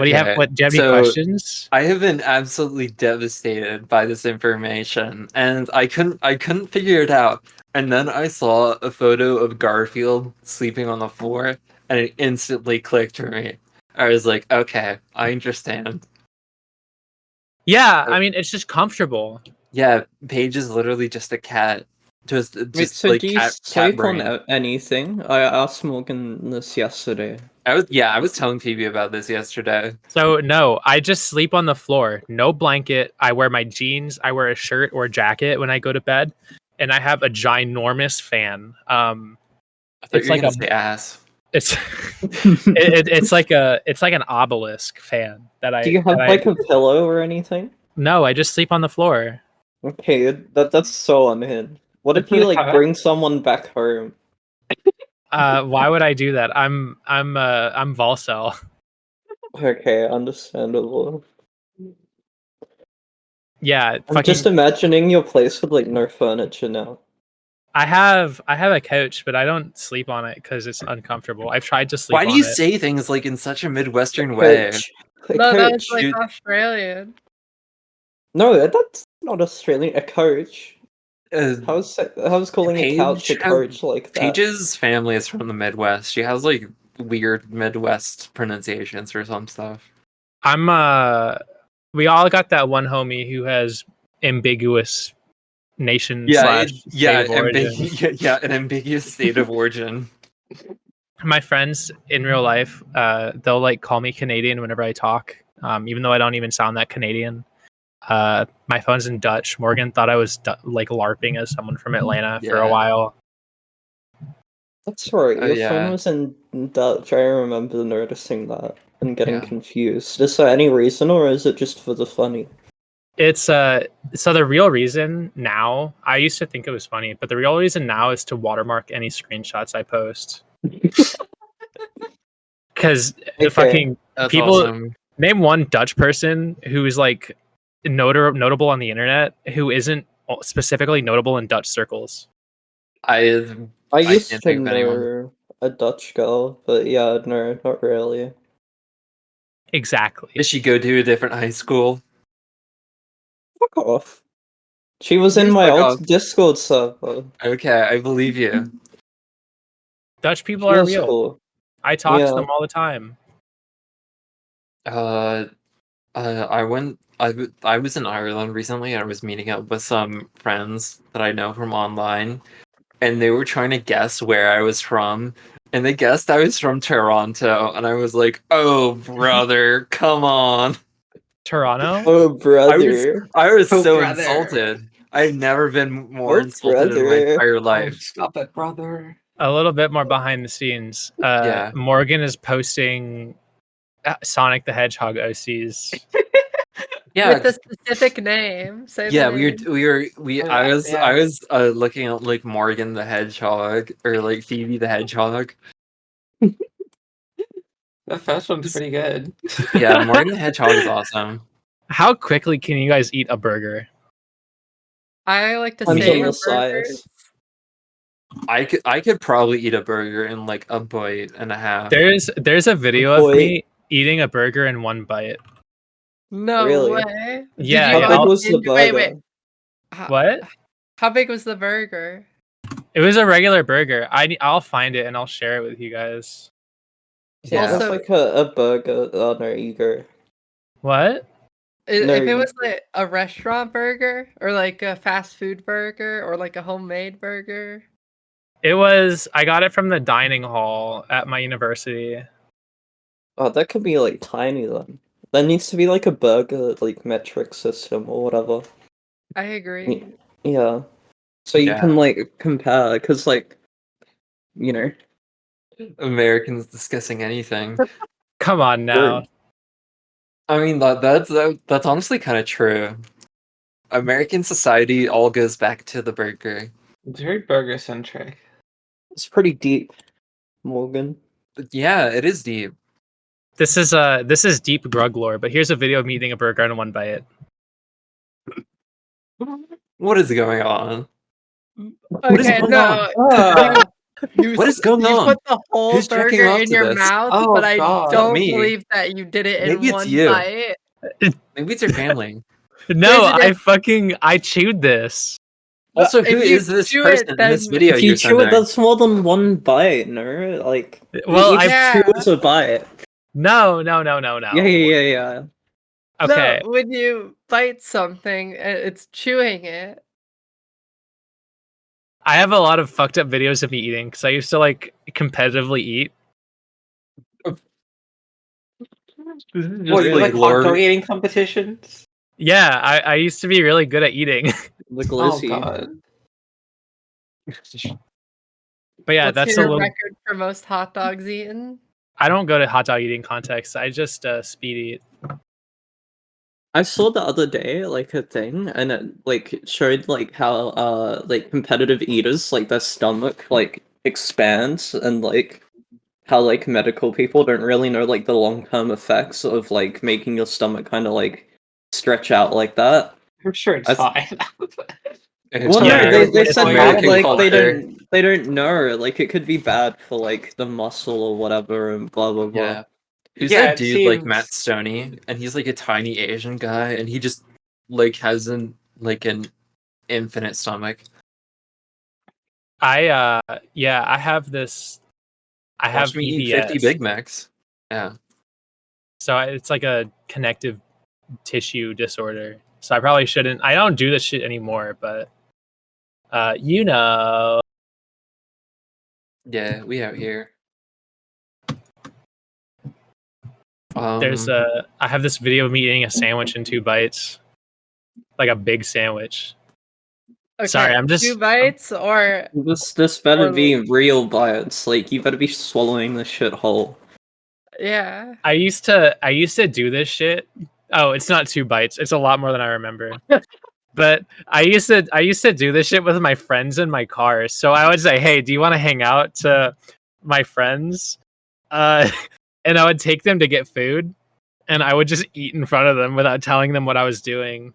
do you have? Do you have any questions? I have been absolutely devastated by this information, and I couldn't figure it out. And then I saw a photo of Garfield sleeping on the floor, and it instantly clicked for me. I was like, okay, I understand. Yeah, I mean it's just comfortable. Yeah, Paige is literally just a cat. Just Wait, so like do you cat sleep brain. on anything? I asked Morgan this yesterday. I was telling Phoebe about this yesterday. So no, I just sleep on the floor. No blanket. I wear my jeans. I wear a shirt or jacket when I go to bed, and I have a ginormous fan. I thought It's you were like gonna a- say ass. It's it's like an obelisk fan that I. Do you have that like a pillow or anything? No, I just sleep on the floor. Okay, that's so unhinged. What if you like bring someone back home? Why would I do that? I'm Volcel. Okay, understandable. Yeah, I'm just imagining your place with like no furniture now. I have a couch, but I don't sleep on it because it's uncomfortable. I've tried to sleep. Why do on you it. say things like in such a Midwestern way? A No, coach. that's like Dude. Australian. No, that's not Australian. A coach. Uh, How's calling a couch a coach like that? Paige's family is from the Midwest. She has like weird Midwest pronunciations or some stuff. We all got that one homie who has ambiguous nation / state of origin. An ambiguous state of origin. my friends in real life, they'll like call me Canadian whenever I talk, even though I don't even sound that Canadian. My phone's in Dutch. Morgan thought I was like LARPing as someone from Atlanta for a Yeah. while. That's right. Oh, Your yeah. phone was in Dutch. I remember noticing that and getting Yeah. confused. Is there any reason, or is it just for the funny? It's so the real reason now, I used to think it was funny, but the real reason now is to watermark any screenshots I post. Because Okay. fucking That's people awesome. name one Dutch person who is like notable on the internet who isn't specifically notable in Dutch circles. I I used can't to think of anyone. know a Dutch girl, but yeah, no, not really. Exactly. Did she go to a different high school? Fuck off. She was in Please my fuck old off. Discord server. Okay, I believe you. Dutch people She are was real. cool. I talk to Yeah. them all the time. I went. I was in Ireland recently. And I was meeting up with some friends that I know from online, and they were trying to guess where I was from, and they guessed I was from Toronto, and I was like, "Oh, brother, come on!" Toronto? Oh, I was brother. I was Oh, so brother. insulted. I've never been more Oh, insulted in my brother. entire Oh, life. stop it, brother. A little bit more behind the scenes. Yeah. Morgan is posting Sonic the Hedgehog OCs. Yeah, With a specific name. Say yeah, the we name. we Oh, I yeah. was looking at like Morgan the Hedgehog or like Phoebe the Hedgehog. The first one's pretty good. Yeah, Morgan the Hedgehog is awesome. How quickly can you guys eat a burger? I like to Depends Me? on savor the size. burgers. I could probably eat a burger in like a bite and a half. There's a video of Boy. me eating a burger in one bite. No Really? way. Yeah, Did you How big I'll- was the wait, burger? wait. How, What? how big was the burger? It was a regular burger. I'll find it and I'll share it with you guys. Yeah. That's Also- like a burger. Oh, no, you go. What? No, If it you- was like a restaurant burger or like a fast food burger or like a homemade burger. It was. I got it from the dining hall at my university. Oh, that could be like tiny then. There needs to be like a burger like metric system or whatever. I agree. Yeah. So you Yeah. can like compare, because like, you know, Americans discussing anything. Come on now. True. I mean that's honestly kind of true. American society all goes back to the burger. It's very burger centric. It's pretty deep, Morgan. But yeah, it is deep. This is deep grug lore, but here's a video of me eating a burger in one bite. What is going on? Okay, is going no. Ah, What is going you on? put the whole Who's jacking burger off in to your this? mouth, Oh, but I God. don't Me. believe that you did it in Maybe it's one you. bite. Maybe it's your family. No, There's a I chewed this. Also, If who you is this chew person it, in this then- video if you you're chew it, sending? that's more than one bite, no? Like, Well, each Yeah. chew is a bite. No. Yeah. Okay. No, when you bite something, it's chewing it. I have a lot of fucked up videos of me eating because I used to like competitively eat. This is just What, you like hot lore. dog eating competitions? Yeah, I used to be really good at eating. The Oh, glizzy. God. But yeah, What's that's your a little. record for most hot dogs eaten? I don't go to hot dog eating contests. I just speed eat. I saw the other day like a thing, and it like showed like how like competitive eaters like their stomach like expands, and like how like medical people don't really know like the long-term effects of like making your stomach kind of like stretch out like that. I'm sure it's I fine. Well, Yeah, no, they it's said that American like culture. they don't know, like it could be bad for like the muscle or whatever, and blah blah blah. Yeah. Who's Yeah, that it dude like seems- Matt Stoney? And he's like a tiny Asian guy, and he just like has an infinite stomach. I have this. I have Watch me eat 50 PBS, Big Macs. Yeah. so it's like a connective tissue disorder. So I probably shouldn't. I don't do this shit anymore, but you know. Yeah, we out here. I have this video of me eating a sandwich in 2 bites, like a big sandwich. Okay, Sorry, I'm just 2 bites or This better Or be real bites. Like you better be swallowing this shit whole. yeah. I used to do this shit. Oh, it's not 2 bites. It's a lot more than I remember. But I used to do this shit with my friends in my car. So I would say, "Hey, do you want to hang out?" to my friends, and I would take them to get food, and I would just eat in front of them without telling them what I was doing.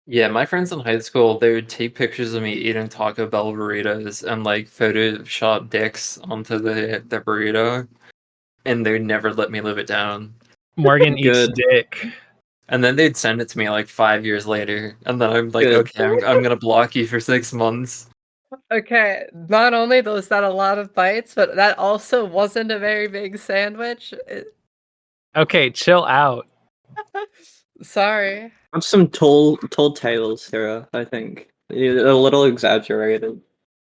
Yeah, my friends in high school, they would take pictures of me eating Taco Bell burritos and like Photoshop dicks onto the burrito, and they'd never let me live it down. Morgan eats Good. dick. And then they'd send it to me like 5 years later, and then I'm like, Good. okay, I'm gonna block you for 6 months. Okay, not only was that a lot of bites, but that also wasn't a very big sandwich. Okay, chill out. Sorry. Have some tall tales here. I think a little exaggerated.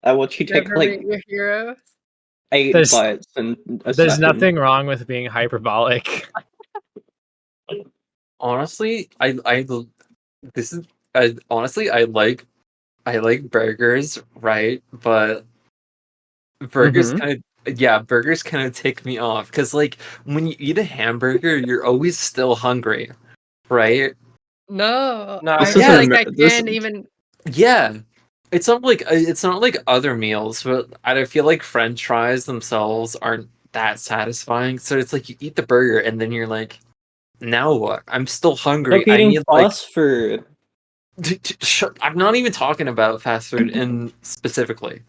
I watch you take Never like meet your heroes. 8 There's- bites in a There's second. nothing wrong with being hyperbolic. Honestly, this is honestly I like burgers, right? But burgers Mhm. burgers kind of tick me off because like when you eat a hamburger, you're always still hungry, right? No, No, I This feel is like a- I this- can't even. Yeah. It's not like other meals, but I feel like French fries themselves aren't that satisfying. So it's like you eat the burger and then you're like, now what? I'm still hungry. Stop I eating need like fast food. I'm not even talking about fast food in specifically.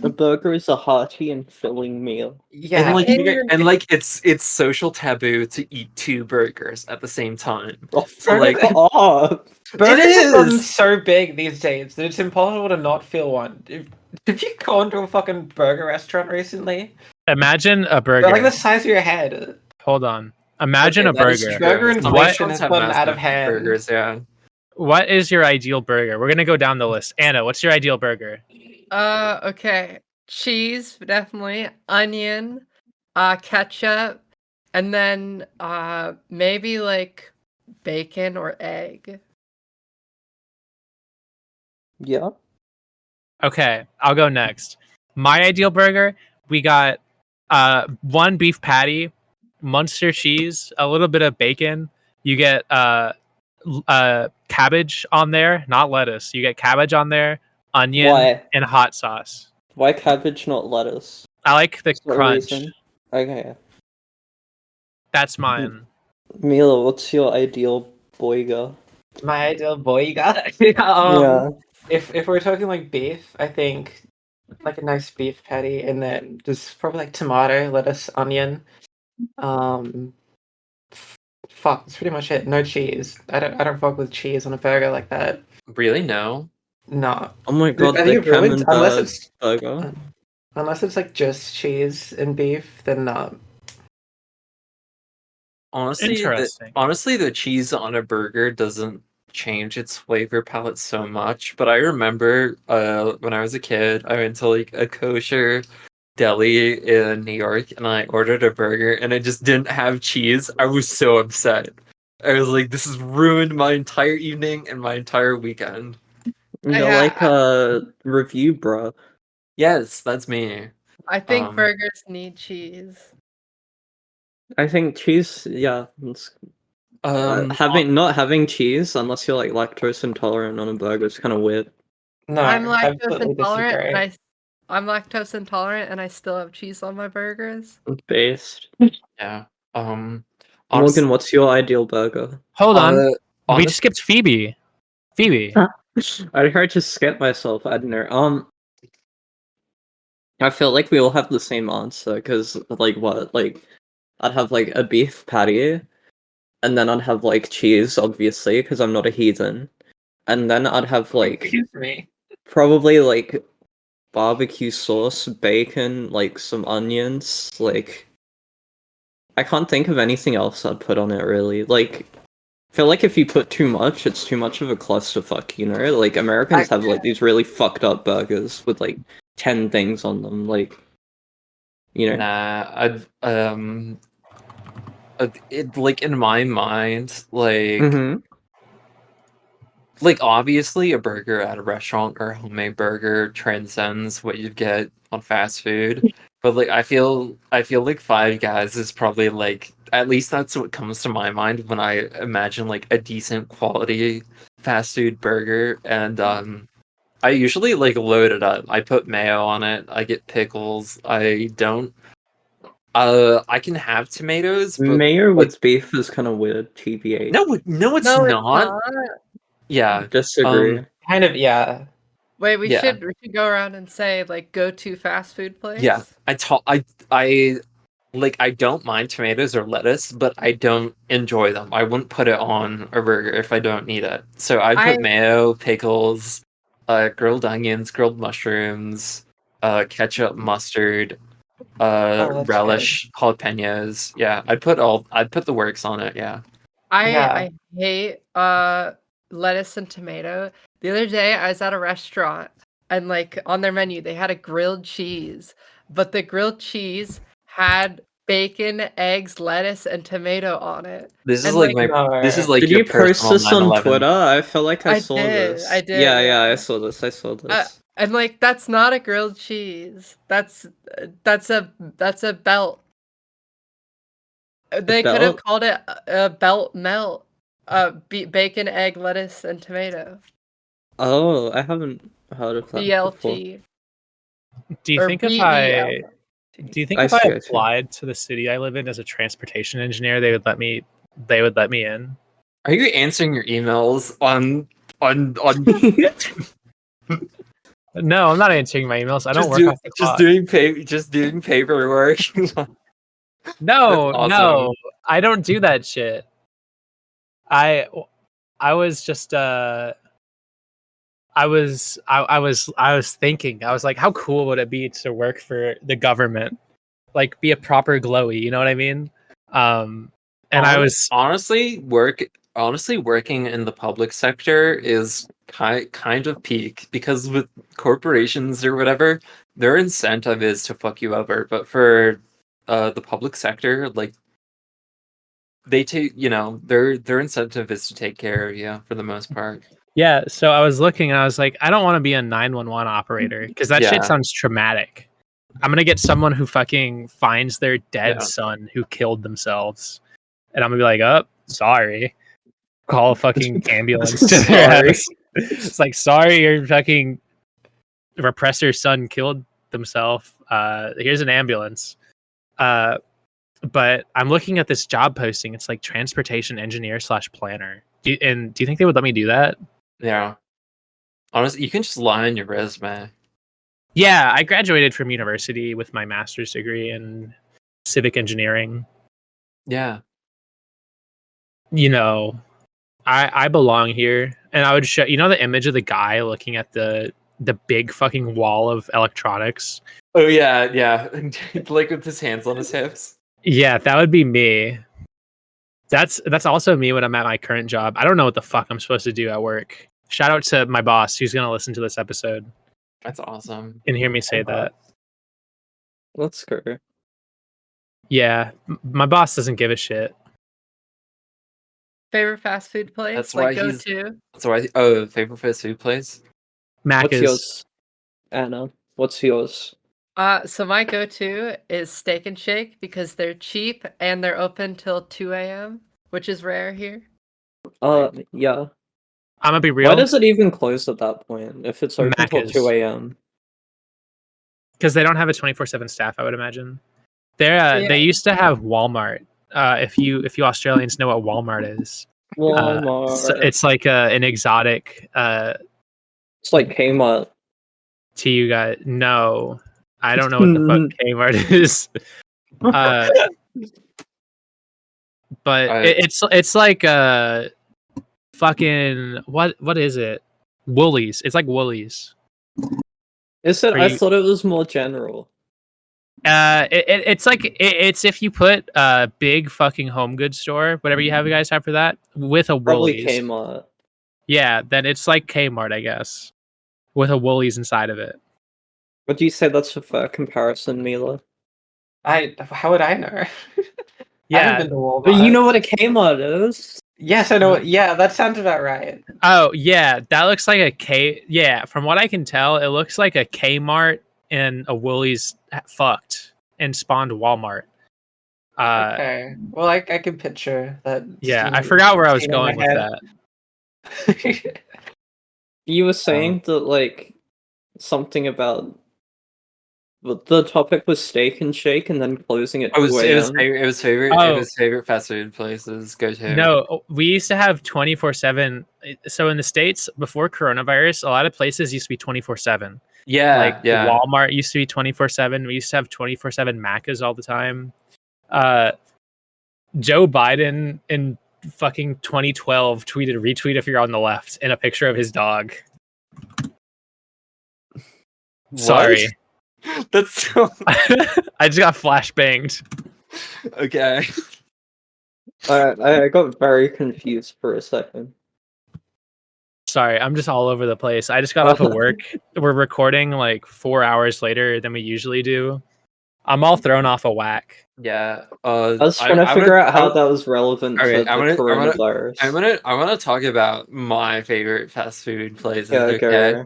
A burger is a hearty and filling meal. yeah, And like if you get- and like it's social taboo to eat 2 burgers at the same time. Oh, So like fuck off! burgers have gotten is! so big these days that it's impossible to not feel one. If you gone to a fucking burger restaurant recently, Imagine a they're like burger. the size of your head. Hold on. Imagine Okay, a that is burger. true. Burger Some inflation restaurants has have gotten out of massive hand. burgers, yeah. What is your ideal burger? We're gonna go down the list. Anna, what's your ideal burger? Okay. Cheese, definitely. Onion, ketchup, and then maybe like bacon or egg. Yeah. Okay, I'll go next. My ideal burger, we got 1 beef patty, Munster cheese, a little bit of bacon. You get cabbage on there, not lettuce. You get cabbage on there, onion, Why? and hot sauce. Why cabbage, not lettuce? I like the Is there a crunch. reason? Okay. That's mine. Mila, what's your ideal burger? My ideal boy, you got Yeah. If we're talking like beef, I think like a nice beef patty, and then just probably like tomato, lettuce, onion. Fuck, that's pretty much it. No cheese. I don't fuck with cheese on a burger like that. Really? No. No, Oh my god, I the think it ruins camembert burger. unless it's like just cheese and beef, then no. Interesting. Honestly, the cheese on a burger doesn't change its flavor palette so much. But I remember when I was a kid, I went to like a kosher deli in New York and I ordered a burger and it just didn't have cheese. I was so upset. I was like, this has ruined my entire evening and my entire weekend. You're Yeah, like a review, bro. Yes, that's me. I think Um, burgers need cheese. I think cheese, yeah. Not having cheese unless you're like lactose intolerant on a burger is kind of weird. No, I'm lactose absolutely intolerant, disagree. and I'm lactose intolerant, and I still have cheese on my burgers. Based. yeah. Honestly, Morgan, what's your ideal burger? Hold on. We honest- just skipped Phoebe. Phoebe. I tried to skip myself. I don't know. I feel like we all have the same answer because, like, what? Like, I'd have like a beef patty, and then I'd have like cheese, obviously, because I'm not a heathen, and then I'd have like Excuse me. probably like barbecue sauce, bacon, like some onions. Like, I can't think of anything else I'd put on it really. Like, I feel like if you put too much, it's too much of a clusterfuck, you know? Like, Americans have like these really fucked up burgers with like 10 things on them. Like, You know. Nah, it like in my mind, Mm-hmm. like obviously a burger at a restaurant or a homemade burger transcends what you'd get on fast food. But like I feel like Five Guys is probably like at least that's what comes to my mind when I imagine like a decent quality fast food burger. And I usually like load it up. I put mayo on it, I get pickles. I can have tomatoes, but Mayo like with beef is kind of weird, TBH. no it's No, it's not. not. Yeah. Disagree. Kind of, yeah. Wait, Yeah. we should go around and say like go to fast food Yeah, place. I like I don't mind tomatoes or lettuce, but I don't enjoy them. I wouldn't put it on a burger if I don't need it. So I I put mayo, pickles, grilled onions, grilled mushrooms, ketchup, mustard, Oh, that's good. relish, jalapenos. Yeah, I'd put the works on it. Yeah. Yeah. I hate lettuce and tomato. The other day I was at a restaurant and like on their menu they had a grilled cheese, but the grilled cheese had bacon, eggs, lettuce, and tomato on it. This is And like like my this is No. like Did your you post personal this on 9/11. Twitter? I feel like I saw I this. did, Yeah, I yeah. saw this. I saw Uh, this. and like that's not a grilled cheese. That's a belt. They could have Belt? called it a belt melt. Bacon, egg, lettuce, and tomato. Oh, I haven't heard of that before. BLT Do you or think if BEL. I I see, I see. applied to the city I live in as a transportation engineer, they would let me in? Are you answering your emails on No, I'm not answering my emails. I don't just work off the clock. just doing paperwork? No, That's no, awesome. I don't do that shit. I I was just I was thinking, I was like, how cool would it be to work for the government? Like be a proper glowy, you know what I mean? And I was Honestly, working in the public sector is kind of peak because with corporations or whatever, their incentive is to fuck you over. But for the public sector, like they take, their incentive is to take care of you for the most part. yeah, so I was looking and I was like, I don't want to be a 911 operator because that shit Yeah, sounds traumatic. I'm gonna get someone who fucking finds their dead yeah. son who killed themselves, and I'm gonna be like, "Oh, sorry." Call a fucking ambulance to their Sorry. house. It's like, sorry, your fucking repressor son killed himself. Here's an ambulance. But I'm looking at this job posting. It's like transportation engineer / planner. Do you think they would let me do that? Yeah. Honestly, you can just lie on your resume. Yeah, I graduated from university with my master's degree in civic engineering. Yeah. You know, I belong here, and I would show the image of the guy looking at the big fucking wall of electronics. Oh yeah, yeah. Like with his hands on his hips. Yeah, that would be me. That's also me when I'm at my current job. I don't know what the fuck I'm supposed to do at work. Shout out to my boss who's gonna listen to this episode That's awesome. and hear me say that. Let's go. Yeah, my boss doesn't give a shit. Favorite fast food place? That's Like why go he's- to? Favorite fast food place? Mac What's is yours, Anna? What's yours? So my go-to is Steak and Shake because they're cheap and they're open till 2 a.m., which is rare here. Yeah. I'm gonna be Why real does it even close at that point if it's open Mac till is. 2 a.m.? because they don't have a 24/7 staff. I would imagine they used to have Walmart. If you Australians know what Walmart is, Walmart. it's like an exotic It's like Kmart. to you guys. No, I don't know what the fuck Kmart is. But it's like fucking what is it? Woolies. It's like Woolies. Is it? I Pretty- thought it was more general. It's if you put a big fucking home goods store, whatever you guys have for that, with a Probably Woolies. Kmart. Yeah, then it's like Kmart, I guess, with a Woolies inside of it. Would you say that's a fair comparison, Mila? How would I know? I haven't Yeah. been to Walmart. But you know what a Kmart is? Yes, I know. Yeah, that sounds about right. Oh yeah, that looks like a K. Yeah, from what I can tell, it looks like a Kmart and a Woolies fucked and spawned Walmart. Okay. Well, I can picture that. Yeah, I forgot where I was scene in my going with head. that. You were saying that like something about the topic was Steak and Shake, and then closing at It was 2 it was a.m. favorite. It was favorite. It Oh. was favorite fast food places. Go to. No, we used to have 24/7. So in the States before coronavirus, a lot of places used to be 24/7. Yeah, Like yeah. Walmart used to be 24/7. We used to have 24/7 Maccas all the time. Joe Biden in fucking 2012 tweeted retweet if you're on the left in a picture of his dog. Sorry. That's so I just got flashbanged. okay. I got very confused for a second. Sorry, I'm just all over the place. I just got off of work. We're recording like 4 hours later than we usually do. I'm all thrown off a whack. Yeah. I was trying to figure out how that was relevant to the coronavirus. I want to talk about my favorite fast food places. Yeah, okay.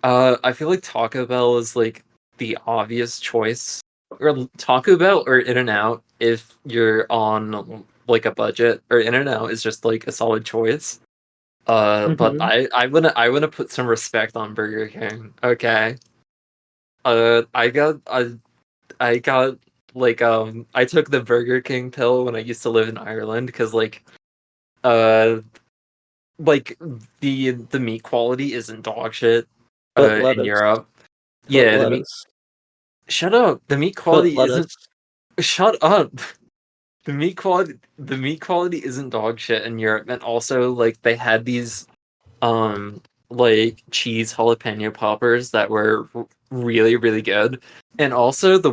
I feel like Taco Bell is like the obvious choice, or Taco Bell or In-N-Out if you're on like a budget, or In-N-Out is just like a solid choice. But I wanna put some respect on Burger King. Okay. I got like I took the Burger King pill when I used to live in Ireland because like the meat quality isn't dog shit in Europe. Yeah, the meat. Shut up. The meat quality isn't. Shut up. The meat quality isn't dog shit in Europe, and also like they had these like cheese jalapeno poppers that were really really good, and also the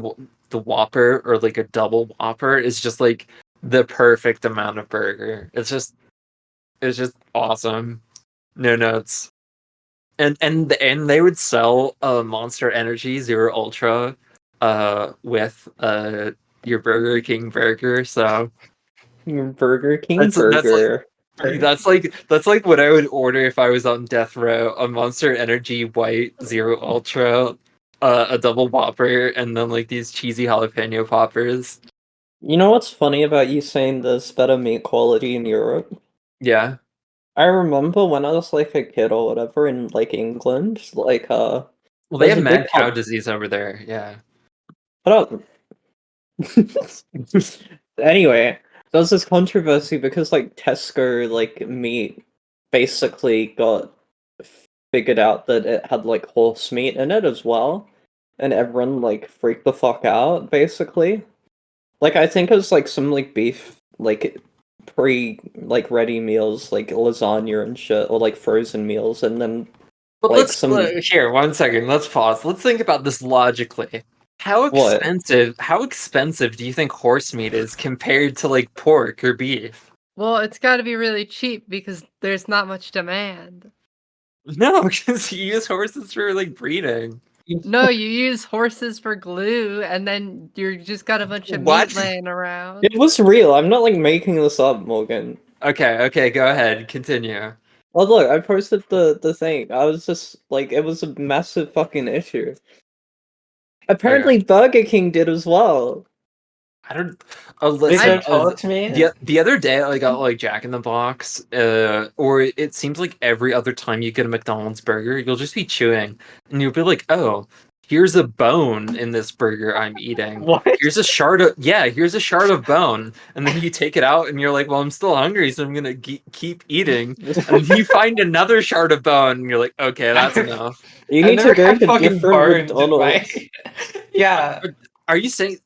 Whopper, or like a double Whopper, is just like the perfect amount of burger. It's just awesome. No notes. And they would sell Monster Energy Zero Ultra with your Burger King burger. So Your Burger King burger. that's like what I would order if I was on death row: a Monster Energy White Zero Ultra, a double Whopper, and then like these cheesy jalapeno poppers. You know what's funny about you saying there's better meat quality in Europe? Yeah. I remember when I was like a kid or whatever in like England, like Well, they there's have a mad big cow disease over there. Yeah. Shut up. Anyway, there was this controversy because like Tesco like meat basically got figured out that it had like horse meat in it as well, and everyone like freaked the fuck out basically. Like I think it was like some like beef like pre like ready meals like lasagna and shit, or like frozen meals, and then But like let's here 1 second. Let's pause. Let's think about this logically. How expensive do you think horse meat is compared to like pork or beef? Well, it's got to be really cheap because there's not much demand. No, because you use horses for like breeding. No, you use horses for glue, and then you're just got a bunch of What? meat laying around. it was real. I'm not like making this up, Morgan. Okay, go ahead. Continue. Oh look, I posted the thing. I was just like, it was a massive fucking issue. Apparently, Burger King did as well. I don't. They Listen. don't tell it to me. The other day I got like Jack in the Box, or it seems like every other time you get a McDonald's burger, you'll just be chewing, and you'll be like, "Oh, here's a bone in this burger I'm eating. What? Here's a shard of bone," and then you take it out, and you're like, "Well, I'm still hungry, so I'm gonna keep eating." And you find another shard of bone, and you're like, "Okay, that's enough." You I've need to never go had to fucking different bones in my- McDonald's. Yeah. Are you saying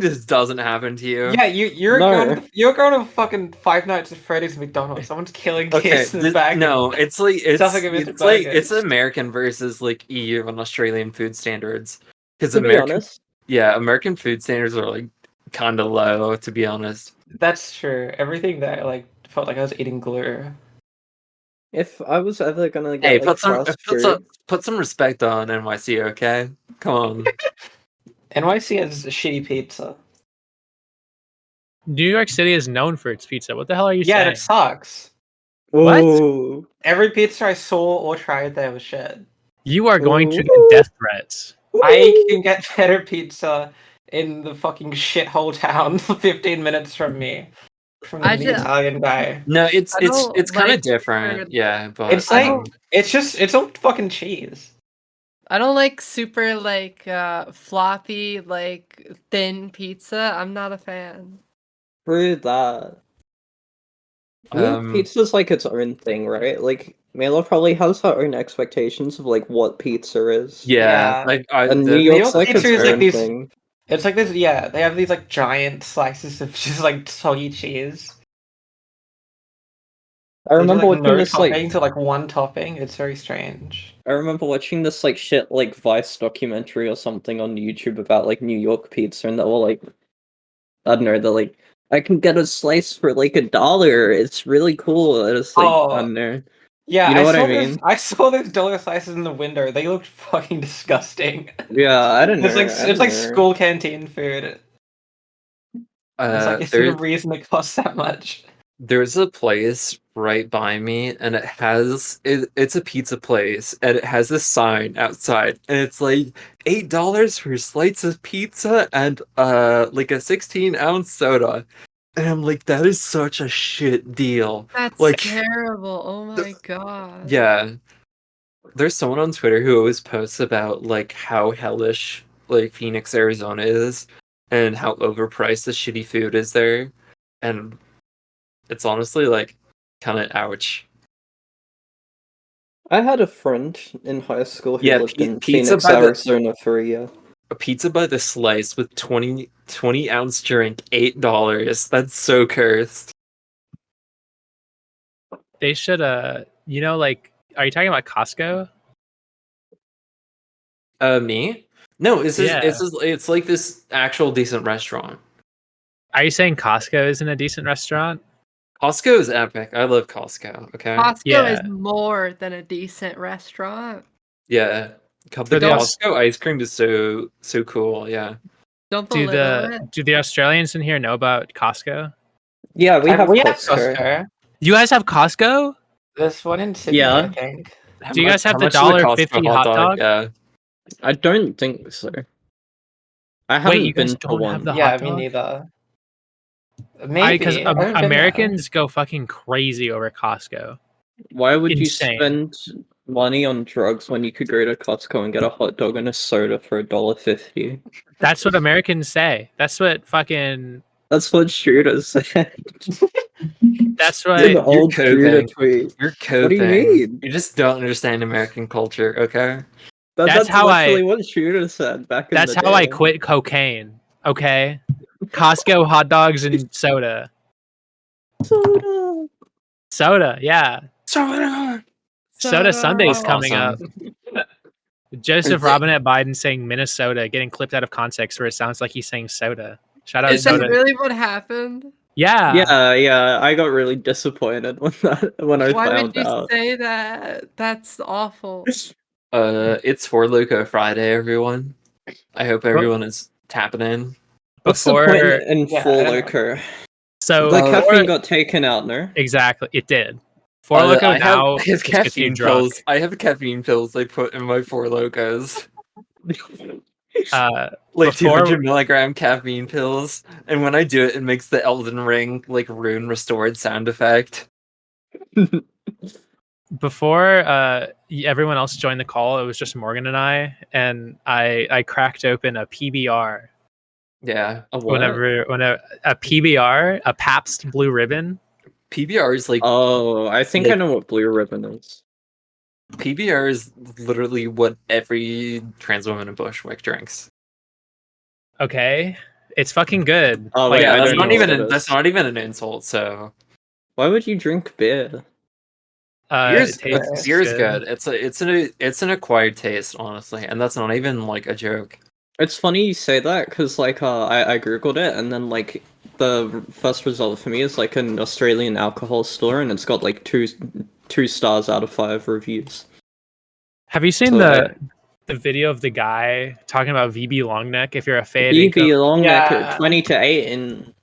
this doesn't happen to you? Yeah, you're No. going to fucking Five Nights at Freddy's McDonald's. Someone's killing Okay, kids in the back. no, it's like Stuffing 'em into it's burgers. American versus like EU and Australian food standards. Because To be honest, American food standards are like kind of low, to be honest. That's true. Everything that like felt like I was eating glue. if I was ever gonna get Hey, like fast food, put some respect on NYC, okay? Come on. NYC has shitty pizza. New York City is known for its pizza. What the hell are you Yeah, and saying? it sucks. What? Ooh. Every pizza I saw or tried there was shit. You are going to Ooh. get death threats. I can get better pizza in the fucking shithole town 15 minutes from me. From I the just- Italian guy. No, it's I it's don't it's kind of like different. super- Yeah, but It's I like don't- it's all fucking cheese. I don't like super like floppy like thin pizza. I'm not a fan. True that. New York um pizza's like its own thing, right? Like Mila probably has her own expectations of like what pizza is. yeah, Yeah. And New New York's York like its pizza is like own these thing. It's like this, yeah, they have these like giant slices of just like soggy cheese. I They do, remember like watching no this like topping to like one topping. It's very strange. I remember watching this like shit like Vice documentary or something on YouTube about like New York pizza, and they were like, I don't know, they're like, I can get a slice for like $1. It's really cool. And it's like, I Oh, don't know. yeah, You know what I those, mean? I saw those dollar slices in the window. They looked fucking disgusting. Yeah, I don't know. It's I it's don't like know. school canteen food. It's like, is there a reason it costs that much? there's a place right by me, and it's a pizza place, and it has this sign outside, and it's like $8 for slice of pizza and like a 16-ounce soda. And I'm like, that is such a shit deal. That's Like, terrible. Oh my god. yeah. There's someone on Twitter who always posts about like how hellish like Phoenix, Arizona is, and how overpriced the shitty food is there. And it's honestly like kind of ouch. I had a friend in high school who Yeah, lived in pizza Phoenix, by the Arizona for a year. a pizza by the slice with 20 ounce drink, $8. That's so cursed. They should you know, like, are you talking about Costco? Me? No, Yeah. it's like this actual decent restaurant. Are you saying Costco isn't a decent restaurant? Costco is epic. I love Costco. Okay. Costco is Yeah. more than a decent restaurant. Yeah. The For the Aus- Costco ice cream is so cool. Yeah. Don't do belittle it. the Australians in here know about Costco? Yeah, we have We have Costco. Costco. You guys have Costco? There's one in Sydney, Yeah. I think. Do you guys have How the much is a $1.50 Costco hot dog? Yeah. I don't think so. I Wait, haven't you guys been to don't have one. the Yeah, hot me dog? neither. Because Maybe. I haven't been there. Americans go fucking crazy over Costco. Why would Insane. you spend money on drugs when you could go to Costco and get a hot dog and a soda for $1.50? That's what Americans say. That's what fucking. That's what Shooter said. That's An what. You're old Shooter coping. tweet. You're What do you coping. mean? You just don't understand American culture, okay? That's how literally what Shooter said back in That's the day. how I quit cocaine. Okay, Costco hot dogs and soda. Soda. Soda, yeah. Soda. Soda Sunday's That's coming awesome. up. Joseph Robinette Biden saying Minnesota, getting clipped out of context where it sounds like he's saying soda. Shout out Is that soda. really what happened? Yeah. Yeah, I got really disappointed when I Why would found you out. say that? That's awful. It's For Loco Friday, everyone. I hope everyone is tapping in. What's the Before, point in Yeah, Full I don't know. Loco? so The Uh, caffeine got taken out, no? exactly, it did. Four Loco I now have just gets you caffeine drunk. pills. I have caffeine pills they put in my Four Locos. Like Before- 200 milligram caffeine pills, and when I do it, it makes the Elden Ring like rune restored sound effect. Before everyone else joined the call, it was just Morgan and I cracked open a PBR. Yeah, a what? Whenever a PBR, a Pabst Blue Ribbon. PBR is like Oh, I think I know what Blue Ribbon is. PBR is literally what every trans woman in Bushwick drinks. Okay, it's fucking good. Oh, Like, wait, yeah, I that's don't not know even what it that's is. not even an insult. So Why would you drink beer? beer's, it tastes beer's good. It's an acquired taste, honestly, and that's not even like a joke. It's funny you say that because like I googled it and then like the first result for me is like an Australian alcohol store and it's got like two stars out of 5 reviews. Have you seen So, the video of the guy talking about VB Longneck? If you're a fan, BB long neck Yeah. 20 to 8 in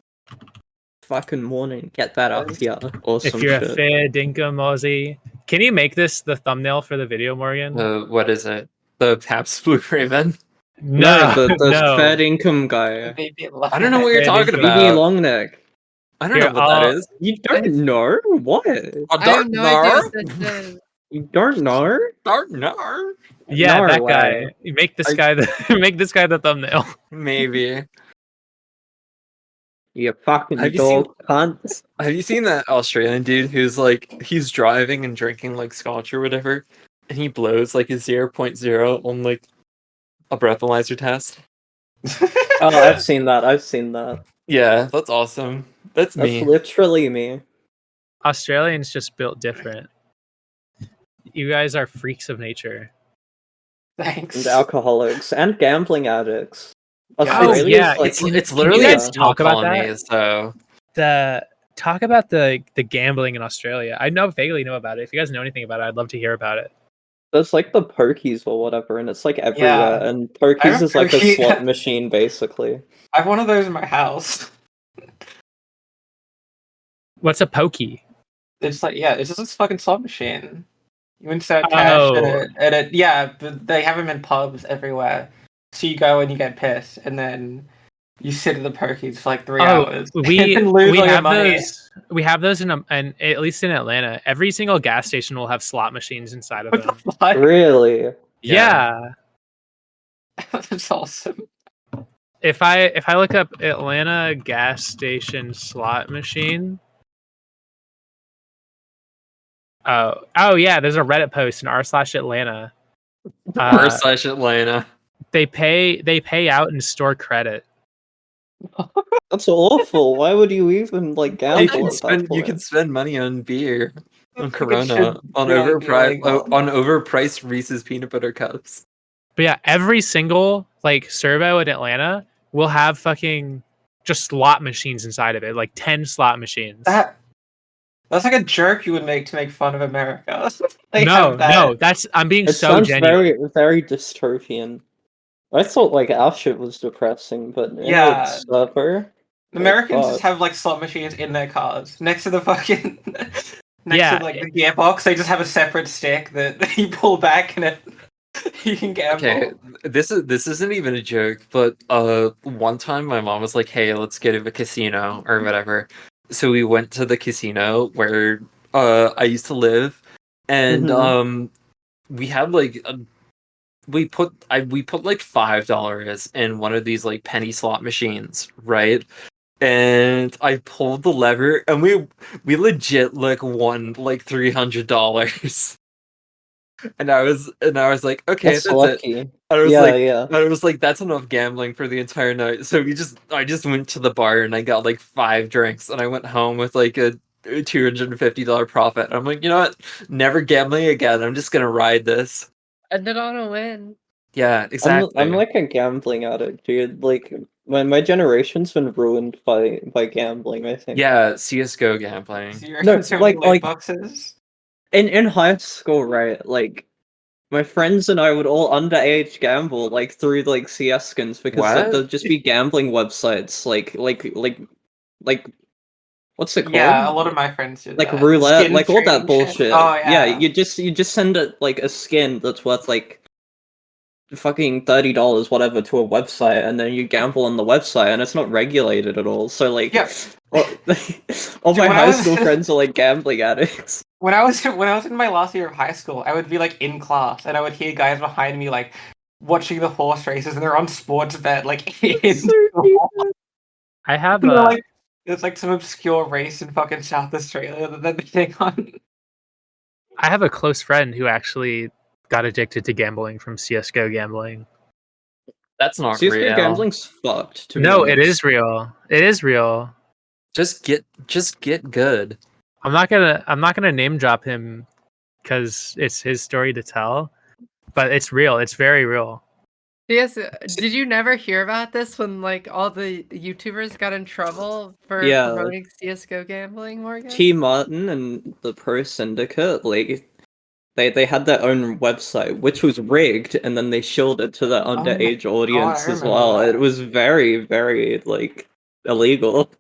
fucking morning. Get that up here. Awesome If you're a shit. fair dinkum Aussie, can you make this the thumbnail for the video, Morgan? What is it? The Pabst Blue Raven? No, the no. fed income guy. I don't know what you're Fair talking dinkum. Phoebe about. Longneck. I don't Here, know what that I'll- is. You don't know? What? I have no idea what this is. You don't know? No. Yeah, No that way. guy. You make this I- guy the make this guy the thumbnail. Maybe. You fucking Have you dog cunt. Have you seen that Australian dude who's like he's driving and drinking like scotch or whatever, and he blows like a 0.0 on like a breathalyzer test? Oh, I've seen that. I've seen that. Yeah, that's awesome. That's That's me. literally me. Australians just built different. You guys are freaks of nature. Thanks. And alcoholics and gambling addicts. Oh, Australia's yeah, like It's literally guys a talk about colony, that? so Talk about the gambling in Australia. I vaguely know about it. If you guys know anything about it, I'd love to hear about it. there's like the pokies or whatever, and it's like everywhere. Yeah. And I pokies have is like a pokey- slot machine, basically. I have one of those in my house. What's a pokey? It's like, yeah, it's just this fucking slot machine. You insert cash Oh. and it, yeah, but they have them in pubs everywhere. So you go and you get pissed, and then you sit at the pokies for like 3 hours. We and lose we all your have money. those. We have those and at least in Atlanta, every single gas station will have slot machines inside of What them. the fuck? Really? Yeah. That's awesome. If I look up Atlanta gas station slot machine. Oh yeah, there's a Reddit post in r/Atlanta. r/Atlanta. They pay out and store credit. That's awful. Why would you even like You gamble can at that spend point? money on beer, on think it should Corona, on really be illegal. overpriced Reese's peanut butter cups. But yeah, every single like servo in Atlanta will have fucking just slot machines inside of it, like 10 slot machines. That's like a joke you would make to make fun of America. They no, have that. no, I'm being It so sounds genuine. very dystopian. I thought like our shit was depressing, but Yeah. it's server. Americans fuck. just have like slot machines in their cars next to the fucking Yeah. to like the gearbox. They just have a separate stick that you pull back and you can gamble. Okay, this isn't even a joke, but one time my mom was like, "Hey, let's go to a casino or whatever." So we went to the casino where I used to live, and we had like we put like $5 in one of these like penny slot machines, right? And I pulled the lever, and we legit like won like $300. And I was like, okay, That's that's it. lucky. And I was Yeah, like, yeah. and I was like, that's enough gambling for the entire night. So I just went to the bar and I got like 5 drinks, and I went home with like a $250 profit. I'm like, you know what? Never gambling again. I'm just gonna ride this. Ended on a win. Yeah, exactly. I'm like a gambling addict, dude. Like my generation's been ruined by gambling, I think. yeah, CS:GO gambling. So you're No, concerned like- with loot like- boxes? In high school, right? Like my friends and I would all underage gamble like through like CS skins because What? there'd just be gambling websites like what's it called? Yeah, a lot of my friends do like that. roulette, Skin like all that trading bullshit. shit. Oh yeah. you just send it like a skin that's worth like fucking $30, whatever, to a website, and then you gamble on the website, and it's not regulated at all. So like, Yeah. all, all my when I high was- school friends are like gambling addicts. When I was in my last year of high school, I would be like in class and I would hear guys behind me like watching the horse races, and they're on sports bet like in school. I have And they're like, there's like some obscure race in fucking South Australia that they're betting on. I have a close friend who actually got addicted to gambling from CS:GO gambling. That's not CS:GO real. gambling's fucked. To be No, it honest. is real. It is real. Just get good. I'm not gonna name drop him because it's his story to tell, but it's real. It's very real. Yes, did you never hear about this when like all the YouTubers got in trouble for Yeah. promoting CS:GO gambling, Morgan? T Martin and the Pro Syndicate, like they had their own website, which was rigged, and then they shilled it to the underage audience I as remember well. that. It was very, very like illegal,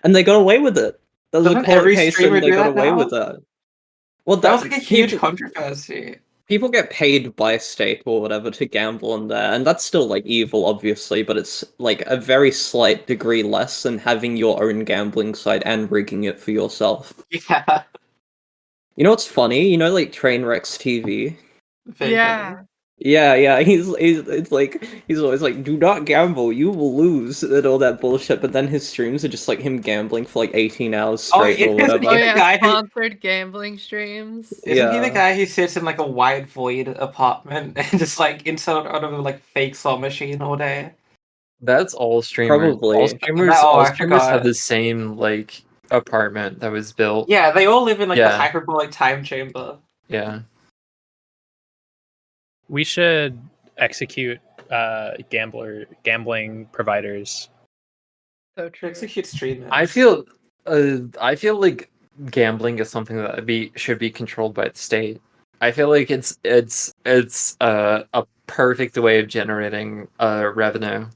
and they got away with it. There's a Doesn't court every case streamer and they do got that away now? with that. Well, That was like a huge people, controversy. people get paid by state or whatever to gamble on there, and that's still like evil, obviously, but it's like a very slight degree less than having your own gambling site and rigging it for yourself. Yeah. You know what's funny? You know, like Trainwrecks TV. Yeah. Yeah, it's like he's always like, "Do not gamble, you will lose," and all that bullshit. But then his streams are just like him gambling for like 18 hours Oh, straight or isn't whatever. Oh he the yeah, guy who sponsored gambling streams. isn't he the Yeah. guy who sits in like a wide void apartment and just like insert out of a like fake slot machine all day? That's all streamers. Probably. All I streamers have forgot. the same like apartment that was built. Yeah, they all live in like the Yeah. hyperbolic time chamber. Yeah. We should execute gambling providers. So true. Execute streamers. I feel like gambling is something that should be controlled by the state. I feel like it's a perfect way of generating revenue.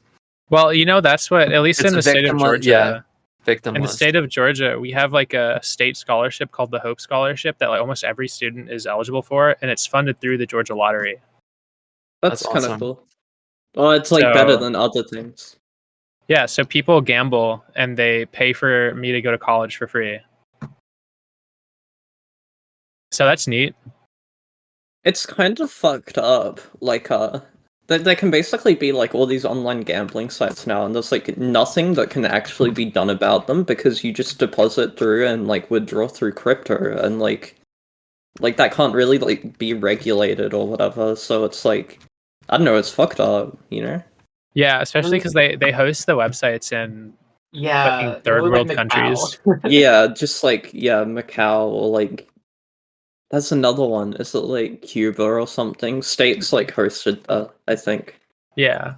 Well, you know, that's what, at least It's in the state of victimless- Georgia. yeah, victimless. In the state of Georgia, we have like a state scholarship called the Hope Scholarship that like almost every student is eligible for, and it's funded through the Georgia Lottery. That's That's kind of awesome. cool. Well, it's like better So- than other things. Yeah, so people gamble and they pay for me to go to college for free. So that's neat. It's kind of fucked up. Like, there can basically be like all these online gambling sites now, and there's like nothing that can actually be done about them because you just deposit through and like withdraw through crypto, and like that can't really like be regulated or whatever. So it's like, I don't know, it's fucked up, you know? Yeah, especially because they host the websites in Yeah, fucking third all world like countries. Macau. Yeah, just like Macau or like that's another one. Is it like Cuba or something? States like hosted that, I think. Yeah.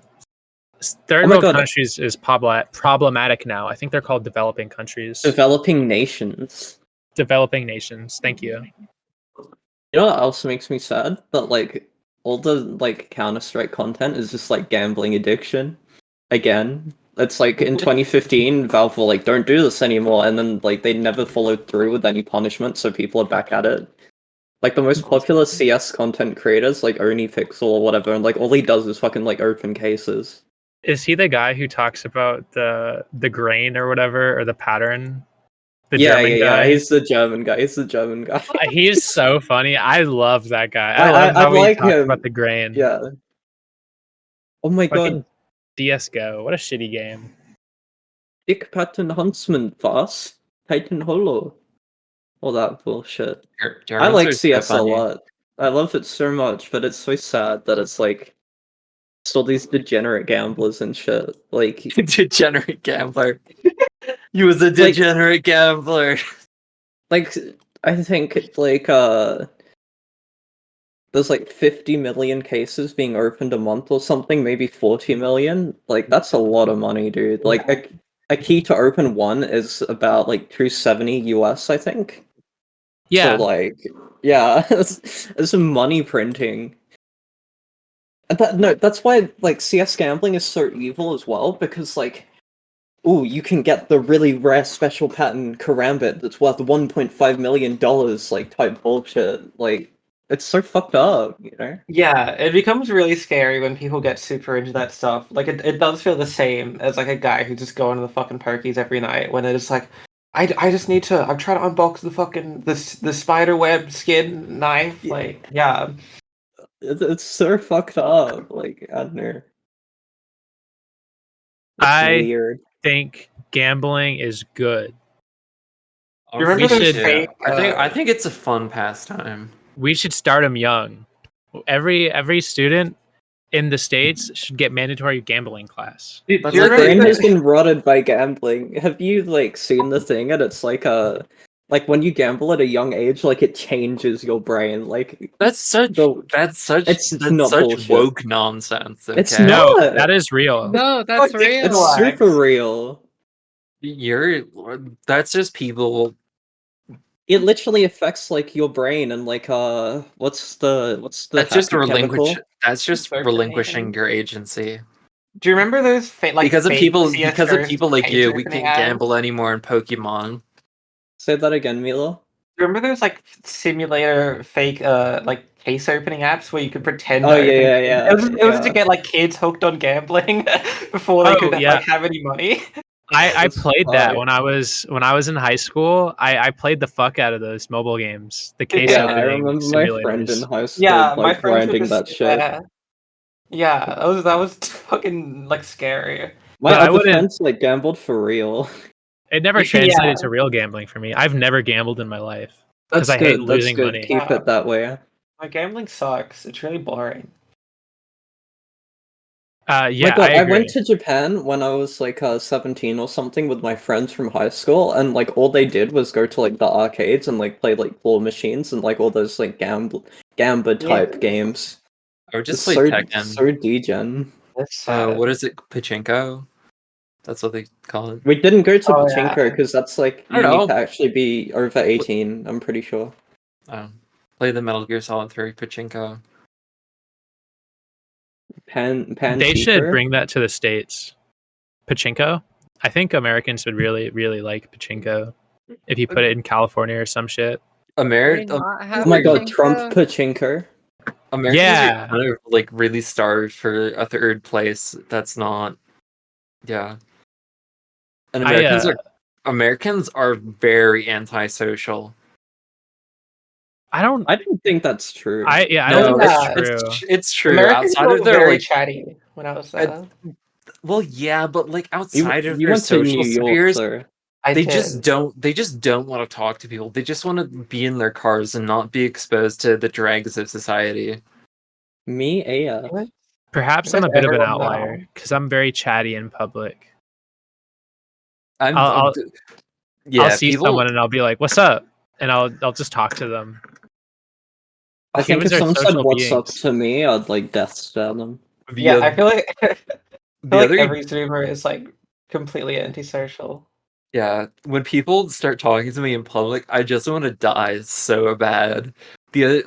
Third Oh my world God. countries is problematic now. I think they're called developing countries. Developing nations. Developing nations. Thank you. You know what else makes me sad? That like all the like Counter-Strike content is just like gambling addiction. Again. It's like in 2015, Valve were like, don't do this anymore, and then like they never followed through with any punishment, so people are back at it. Like the most popular CS content creators, like OniPixel or whatever, and like all he does is fucking like open cases. Is he the guy who talks about the grain or whatever, or the pattern? The Yeah, German yeah, guy? yeah. He's the German guy. He's the German guy. He's so funny. I love that guy. I I love how he like talks him. about the grain. Yeah. Oh my Fucking god. CS:GO. What a shitty game. Dick Pattern Huntsman Fast. Titan Hollow. All that bullshit. I Germans like are so CS a funny. lot. I love it so much, but it's so sad that it's like still these degenerate gamblers and shit. Like Degenerate gambler. You was a degenerate gambler. like I think like there's like 50 million cases being opened a month or something, maybe 40 million. Like that's a lot of money, dude. Like a key to open one is about like 270 US, I think. Yeah. So like yeah, it's some money printing. And that's why like CS gambling is so evil as well, because like ooh, you can get the really rare special pattern Karambit that's worth $1.5 million, like type bullshit. Like it's so fucked up, you know? Yeah, it becomes really scary when people get super into that stuff. Like it does feel the same as like a guy who's just going to the fucking Perkies every night when it's like, I just need to. I'm trying to unbox the fucking the spider web skin knife. Like yeah, It's so fucked up. Like I don't know. It's I weird. think gambling is good. You remember We those should- fake? I think it's a fun pastime. We should start them young. Every student in the States should get mandatory gambling class. Do That's you like My remember brain the- has been rotted by gambling. Have you like seen the thing? And it's like like when you gamble at a young age, like it changes your brain. Like That's such It's that's not such bullshit. woke nonsense. Okay? It's No, not. that is real. No, that's Fuck, real. It's Relax. super real. You're that's just people. It literally affects like your brain and like what's the That's just happy chemical? That's just Search relinquishing engine. your agency. Do you remember those because of fake people CS like case you, we opening can't ads? gamble anymore in Pokemon. Say that again, Mila. Remember those like simulator fake like case opening apps where you could pretend Oh, to open yeah, games? yeah, It was to yeah. get like kids hooked on gambling before they could yeah. like have any money. I That's played that fire. when I was in high school. I played the fuck out of those mobile games, the case Yeah, I opening remember my friend in simulators. high school Yeah, my like friends would grinding just that sit shit. there. Yeah, that was fucking like scary. My But I other wouldn't. friends like gambled for real. It never Yeah, translated to real gambling for me. I've never gambled in my life because That's I hate good. That's losing good. money. Keep it that way. my gambling sucks. It's really boring. My Yeah, I God, I went agree. to Japan when I was like 17 or something with my friends from high school, and like all they did was go to like the arcades and like play like claw machines and like all those like gamba type Yeah. games. I would It's just play so Tekken. degen. That's sad. What is it? Pachinko? That's what they call it. We didn't go to Oh pachinko yeah. because that's like I don't you need know. to actually be over 18. I'm pretty sure. Play the Metal Gear Solid 3 Pachinko. Pan They should Chico. bring that to the States. Pachinko. I think Americans would really, really like pachinko if you put it in California or some shit. Do they America. not Oh have my God, Trump pachinko? pachinko. Americans are Yeah, kind of like really starved for a third place. That's not. Yeah, and I Americans are very antisocial. I don't. I don't think that's true. I don't No, think that's Yeah. true. it's true. Americans Outside of were their very like, chatty when I was uh, there. well, yeah, but like You outside of you their went to social New York, spheres, so I they did. just don't want to talk to people. They just want to be in their cars and not be exposed to the dregs of society. me AF. Perhaps I'm Because a bit of an everyone outlier now. because I'm very chatty in public. I'm, I'll, I'm I'll I'll yeah, see people. someone and I'll be like, "What's up?" and I'll just talk to them. I think Humans if are someone said social what's up beings. to me, I'd like death stare them. Yeah, The I feel like I feel the like other every Zoomer is like completely antisocial. Yeah, when people start talking to me in public, I just want to die so bad.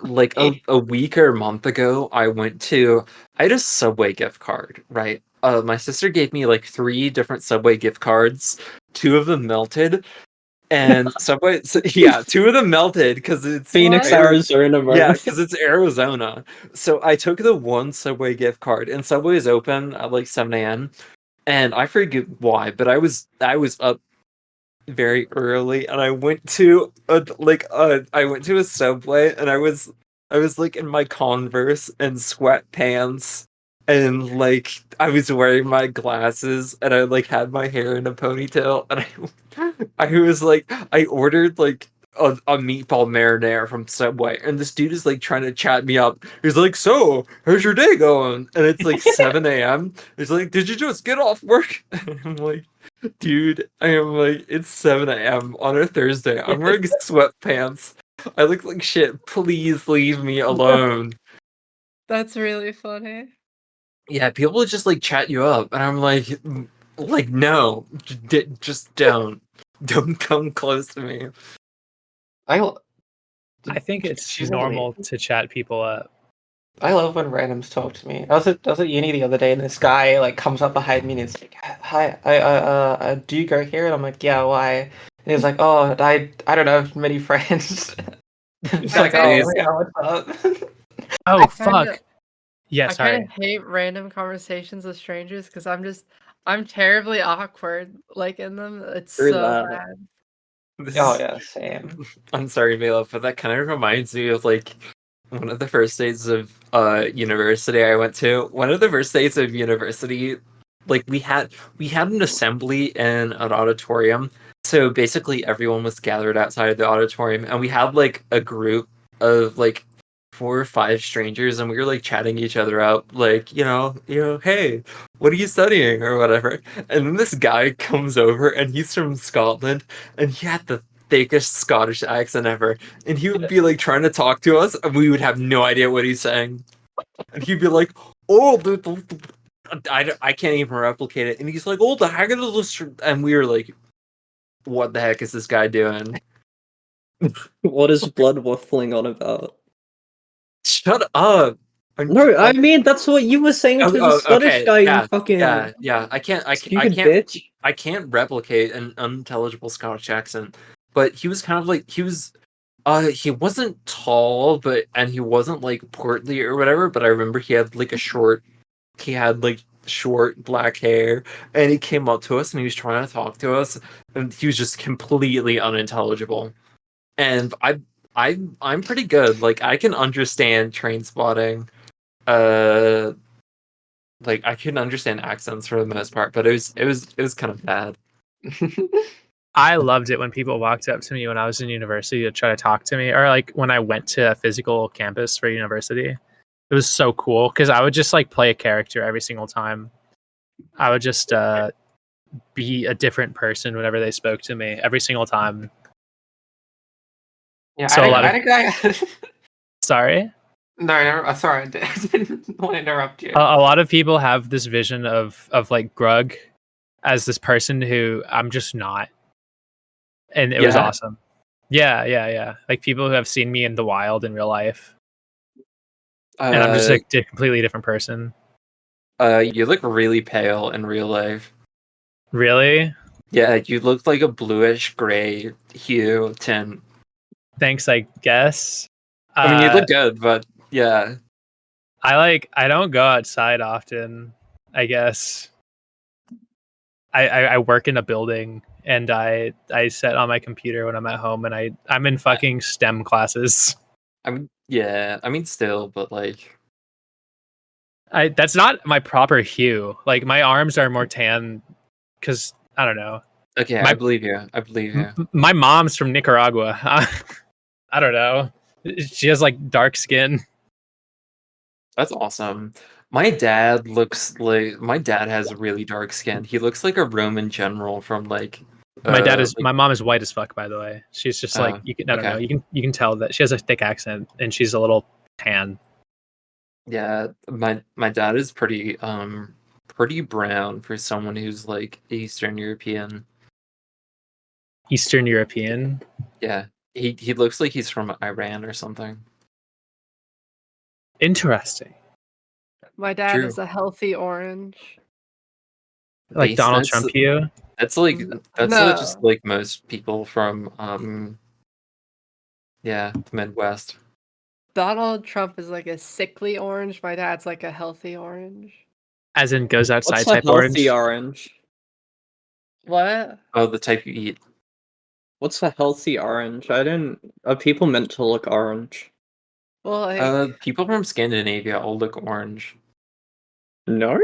Like a week or a month ago, I had a Subway gift card, right? My sister gave me like 3 different Subway gift cards. 2 of them melted, and Subway, yeah, 2 of them melted because Phoenix, What? Arizona, bro. yeah, because it's Arizona. So I took the one Subway gift card, and Subway is open at like 7 a.m. And I forget why, but I was up very early, and I went to a Subway, and I was like in my Converse and sweatpants, and like I was wearing my glasses, and I like had my hair in a ponytail, and I was like I ordered like a meatball marinara from Subway, and this dude is like trying to chat me up. He's like, "So, how's your day going?" And it's like 7 a.m. He's like, "Did you just get off work?" And I'm like, dude, I am like, it's 7 a.m. on a Thursday. I'm wearing sweatpants. I look like shit. Please leave me alone. That's really funny. Yeah, people just like chat you up, and I'm like, no, just don't. Don't come close to me. I I think it's she's normal elite. to chat people up. I love when randoms talk to me. I was at uni the other day, and this guy like comes up behind me and he's like, "Hi, do you go here?" And I'm like, "Yeah, why?" And he's like, "Oh, I don't have many friends." It's I like, kind "Oh, of yeah, what's up?" Oh I kind of fuck! Yeah, I kind sorry. of hate random conversations with strangers because I'm terribly awkward like in them. It's Through so that. bad. Oh This yeah, same. I'm sorry, Mila, but that kind of reminds me of like one of the first days of university I went to. One of the first days of university, like we had an assembly in an auditorium. So basically everyone was gathered outside of the auditorium, and we had like a group of like 4 or 5 strangers, and we were like chatting each other up, like, hey, what are you studying or whatever. And then this guy comes over, and he's from Scotland, and he had the thickest Scottish accent ever. And he would be like trying to talk to us, and we would have no idea what he's saying. And he'd be like, "Oh, I can't even replicate it." And he's like, "Oh, the heck is this?" And we were like, "What the heck is this guy doing?" What is blood waffling on about? Shut up! No, I mean that's what you were saying to the Scottish guy. You fucking yeah. I can't stupid bitch. I can't replicate an unintelligible Scottish accent, but he was kind of like he wasn't tall, and he wasn't like portly or whatever, but I remember he had like short black hair, and he came up to us and he was trying to talk to us, and he was just completely unintelligible. And I'm pretty good. Like I can understand train spotting. Uh like I can understand accents for the most part, but it was kind of bad. I loved it when people walked up to me when I was in university to try to talk to me, or like when I went to a physical campus for university. It was so cool because I would just like play a character every single time. I would just be a different person whenever they spoke to me every single time. Yeah, So I a lot think I Sorry. no, sorry, I didn't want to interrupt you. A lot of people have this vision of like Grug as this person who I'm just not, and it was Yeah? awesome. Yeah. Like people who have seen me in the wild in real life, and I'm just like a completely different person. You look really pale in real life. Really? Yeah, you look like a bluish gray hue tint. Thanks, I guess. I mean, you look good, but yeah. I don't go outside often, I guess. I work in a building and I sit on my computer when I'm at home, and I'm in fucking STEM classes. I mean, yeah. I mean, still, but like, That's not my proper hue. Like my arms are more tan because I don't know. okay, My I believe you. I believe you. my mom's from Nicaragua. I don't know. She has like dark skin. That's awesome. My dad has really dark skin. He looks like a Roman general from like. My mom is white as fuck, by the way. She's just like you can I don't know. okay. You can tell that she has a thick accent and she's a little tan. Yeah, my dad is pretty brown for someone who's like Eastern European. Eastern European. Yeah, he looks like he's from Iran or something. Interesting. My dad True. is a healthy orange. Like Donald That's Trump you. that's like No. just like most people from yeah, the Midwest. Donald Trump is like a sickly orange. My dad's like a healthy orange. As in goes outside What's a type orange. healthy orange? What? Oh, the type you eat. What's a healthy orange? Are people meant to look orange? Well, like People from Scandinavia all look orange. No?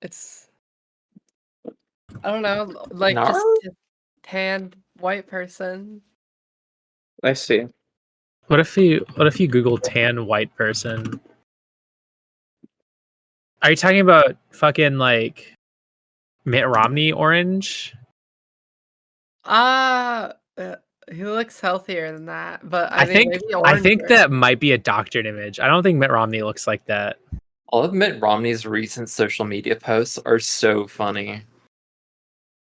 it's I don't know, like No? just a tanned white person. I see. What if you Google tan white person? Are you talking about fucking like Mitt Romney orange? He looks healthier than that, but I mean, think maybe I think oranger. that might be a doctored image. I don't think Mitt Romney looks like that. All of Mitt Romney's recent social media posts are so funny.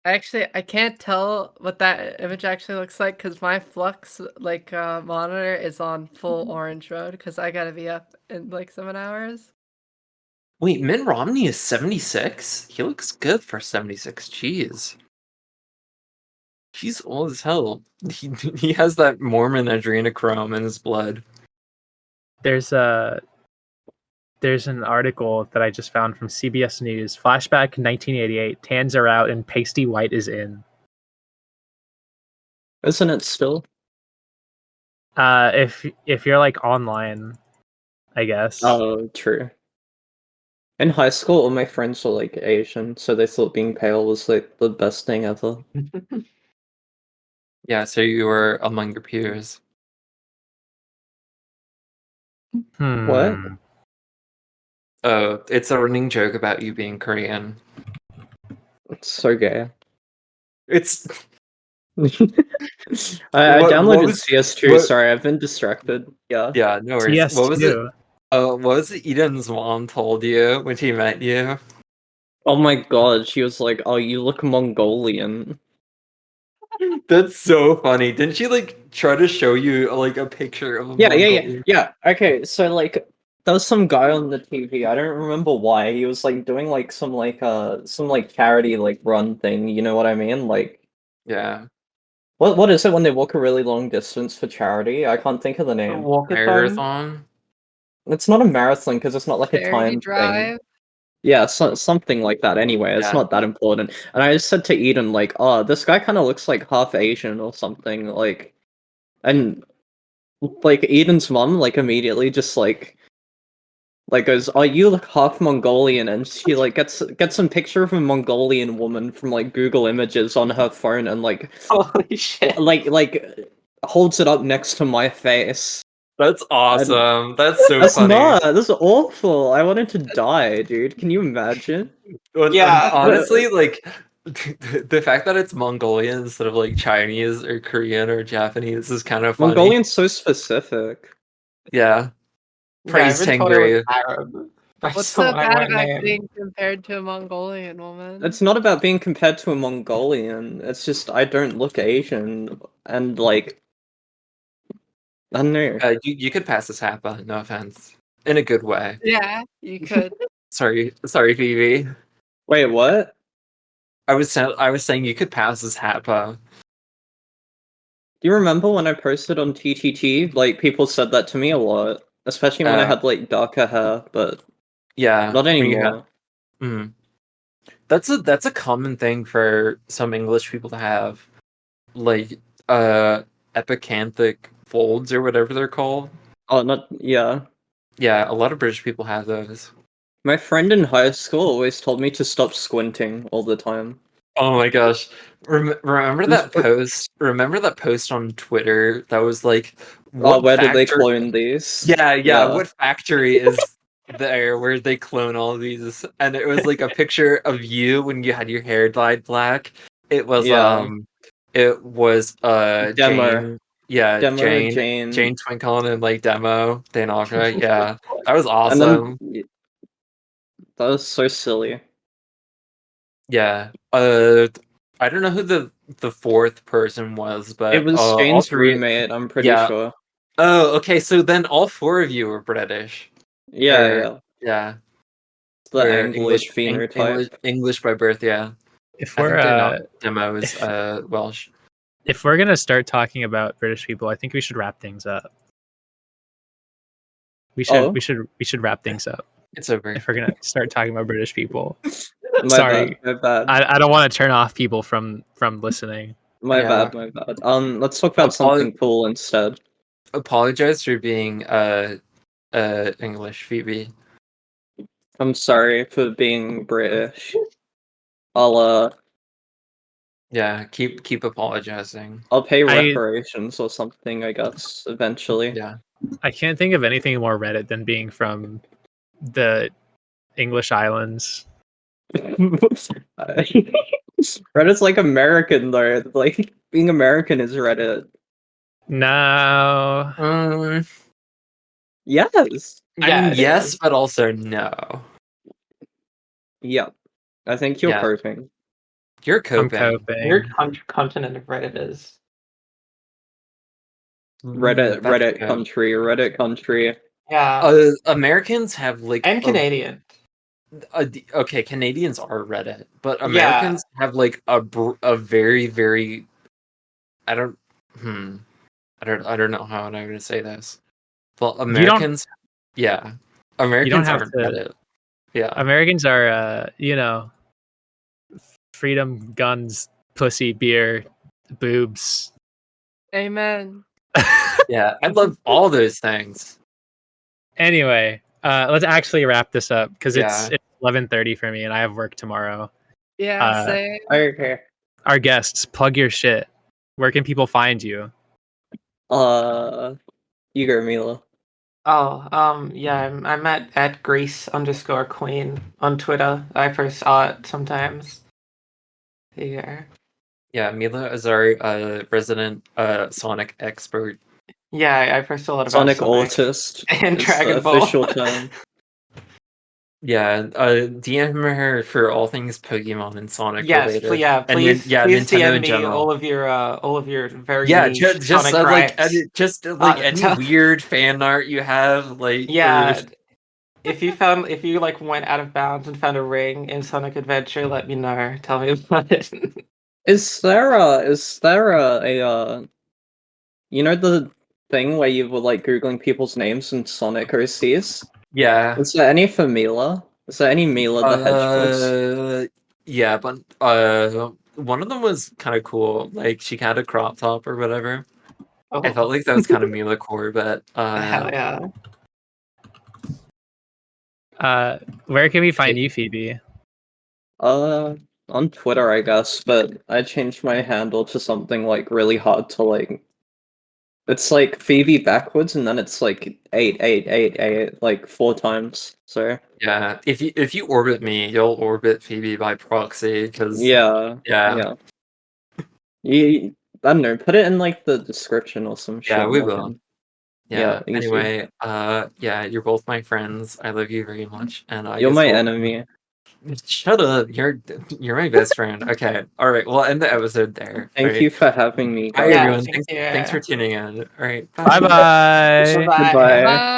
Actually, I can't tell what that image actually looks like because my Flux monitor is on full orange mode because I gotta be up in like 7 hours. Wait, Mitt Romney is 76? He looks good for 76. Jeez. He's old as hell. He has that Mormon adrenochrome in his blood. There's an article that I just found from CBS News. Flashback 1988. Tans are out and pasty white is in. Isn't it still? If you're like online, I guess. Oh, true. In high school, all my friends were like Asian, so they thought being pale was like the best thing ever. Yeah, so you were among your peers. What? Oh, it's a running joke about you being Korean. It's so gay. It's I What downloaded was- CS2. what- Sorry, I've been distracted. Yeah. yeah, no worries. What was it? TS2. What was it Eden's mom told you when she met you? Oh my god, she was like, "Oh, you look Mongolian." That's so funny. Didn't she like try to show you like a picture of a Yeah. Mongolian? Okay, so like There was some guy on the TV. I don't remember why. He was like doing like some charity like run thing. You know what I mean? Like Yeah. what is it when they walk a really long distance for charity? I can't think of the A name. walkathon. Marathon. It's not a marathon because it's not like a Charity timed thing. drive. Yeah, something like that. Anyway, it's Yeah. not that important. And I just said to Eden like, "Oh, this guy kind of looks like half Asian or something." Like, and like Eden's mom like immediately just like goes, "Oh, you look half Mongolian," and she like gets some picture of a Mongolian woman from like Google Images on her phone and Holy shit. like holds it up next to my face. That's awesome. That's so That's funny. not. That's awful. I wanted to die, dude. Can you imagine? Yeah. Honestly, like the fact that it's Mongolian instead of like Chinese or Korean or Japanese is kind of funny. Mongolian's so specific. Yeah. Yeah, Praise I've been told it was Tengri. Arab. by What's so someone I bad won't about name. being compared to a Mongolian woman? It's not about being compared to a Mongolian. It's just I don't look Asian, and like I don't know. You could pass this Happa, no offense. In a good way. Yeah, you could. Sorry, Phoebe. Wait, what? I was saying you could pass this Happa. Do you remember when I posted on TTT? Like people said that to me a lot, especially when I had like darker hair, but Yeah. not when you anymore. Mm. That's a common thing for some English people to have, like epicanthic folds or whatever they're called. Oh, not yeah. Yeah, a lot of British people have those. My friend in high school always told me to stop squinting all the time. Oh my gosh. Remember This that per- post? Remember that post on Twitter that was like, Oh, what where did they factory? clone these? Yeah. What factory is there where they clone all these? And it was like a picture of you when you had your hair dyed black. It was Yeah. Demo. Jane. Yeah, Demo, Jane Twinkle and like Demo, Danaka. Yeah. That was and then awesome. that was so silly. Yeah. I don't know who the fourth person was, but It was all Jane's three. roommate, I'm pretty Yeah. sure. Oh, okay. So then all four of you were British. Yeah, Or- yeah. Yeah. The Or English phenotype. English by birth. Yeah. If I we're think they're not. Demo is Welsh. if we're gonna start talking about British people, I think we should wrap things up. We should wrap things up It's over. if we're gonna start talking about British people. My Sorry. bad. I don't want to turn off people from listening. My Yeah. bad. Let's talk about something cool instead. Apologize for being English, Phoebe. I'm sorry for being British. I'll Yeah, keep apologizing. I'll pay reparations or something, I guess, eventually. Yeah. I can't think of anything more Reddit than being from the English islands. Reddit's like American though. Like being American is Reddit. No. Yes. I mean, it yes, is. but also no. Yep. I think you're Yeah. coping. You're I'm coping. coping. Weird continent of Reddit is. Reddit That's Reddit good. country, Reddit country. Yeah. Americans have like And Canadian. okay, Canadians are Reddit, but Yeah. Americans have like a very very. I don't know how I'm going to say this. Well, Americans, yeah, Americans have aren't to- Reddit. Yeah, Americans are freedom, guns, pussy, beer, boobs. Amen. yeah, I love all those things. Anyway, let's actually wrap this up because Yeah. it's 11:30 for me and I have work tomorrow. Yeah, same. Okay. Our guests, plug your shit. Where can people find you? You go, Mila. Oh, yeah, I'm at Grace_Queen on Twitter. I first saw it sometimes. Yeah. Yeah, Mila is our resident Sonic expert. Yeah, I've heard a lot about Sonic autist and is Dragon the Ball. official term. Yeah, DM her for all things Pokemon and Sonic Yes, related. yeah, And please, yeah, please Nintendo DM in me general. all of your very Yeah, niche just Sonic like gripes. any tell- weird fan art you have, like Yeah, if you like went out of bounds and found a ring in Sonic Adventure, let me know. Tell me about it. Is there a you know the thing where you were like googling people's names in Sonic OCs? Yeah. Is there any for Mila? Is there any Mila the Hedgehogs? Yeah, but one of them was kind of cool. Like she had a crop top or whatever. I Oh, felt like that was kind of Mila core, but hell yeah. Where can we find you, Phoebe? On Twitter, I guess, but I changed my handle to something like really hard to like. It's like Phoebe backwards, and then it's like 8 like 4 times. So yeah, if you orbit me, you'll orbit Phoebe by proxy because yeah, yeah, yeah. You, I don't know. Put it in like the description or some shit. yeah, and we I will. can- Yeah. easy. Anyway, yeah, you're both my friends. I love you very much, and I You're guess my we'll enemy. shut up. You're my best friend. Okay. All right. We'll end the episode there. All Thank right. you for having me, Bye, guys. Yeah, everyone. thank Thanks you. for tuning in. All right. Bye bye. Goodbye. Bye.